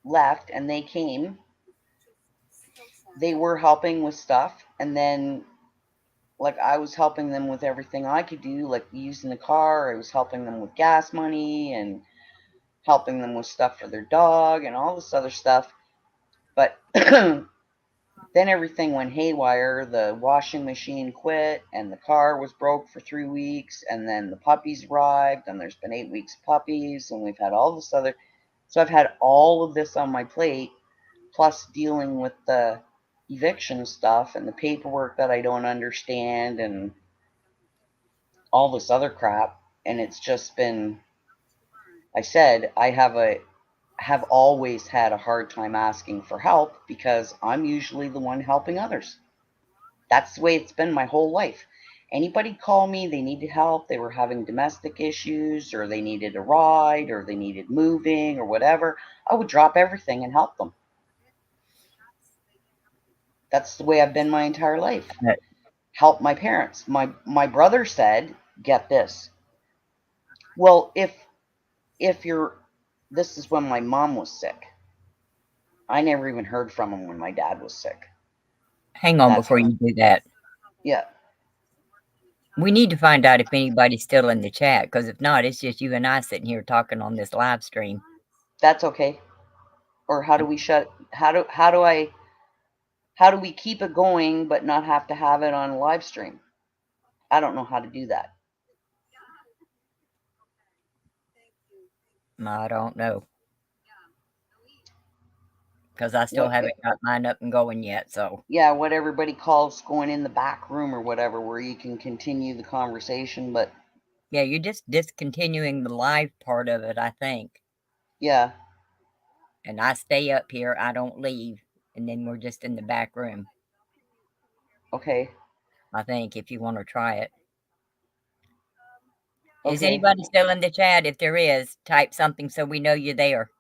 left and they came, they were helping with stuff, and then like I was helping them with everything I could do, like using the car. I was helping them with gas money and helping them with stuff for their dog and all this other stuff. But then everything went haywire. The washing machine quit, and the car was broke for 3 weeks, and then the puppies arrived, and there's been 8 weeks of puppies, and we've had all this other. So I've had all of this on my plate, plus dealing with the eviction stuff and the paperwork that I don't understand and all this other crap. And it's just been, I said, I have always had a hard time asking for help because I'm usually the one helping others. That's the way it's been my whole life. Anybody call me, they needed help, they were having domestic issues, or they needed a ride, or they needed moving, or whatever, I would drop everything and help them. That's the way I've been my entire life. Help my parents. My brother said, get this. Well, if you're this is when my mom was sick. I never even heard from him when my dad was sick. Hang on That's before when, you do that. yeah, We need to find out if anybody's still in the chat, because if not, it's just you and I sitting here talking on this live stream. that's okay. Or how do we how do we keep it going but not have to have it on live stream? I don't know how to do that. I don't know, because I still What haven't got mine up and going yet. So Yeah, what everybody calls going in the back room or whatever, where you can continue the conversation, but Yeah, you're just discontinuing the live part of it, I think. Yeah. And I stay up here, I don't leave, and then we're just in the back room. Okay. I think, if you want to try it. Is Okay. anybody still in the chat? If there is, type something so we know you're there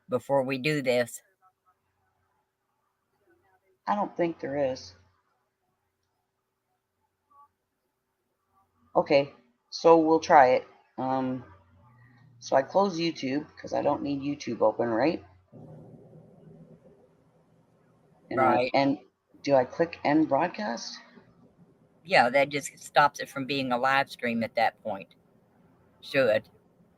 before we do this. I don't think there is. Okay, so we'll try it. So I close YouTube because I don't need YouTube open, right? And Right. do I click end broadcast? Yeah, that just stops it from being a live stream at that point. Should.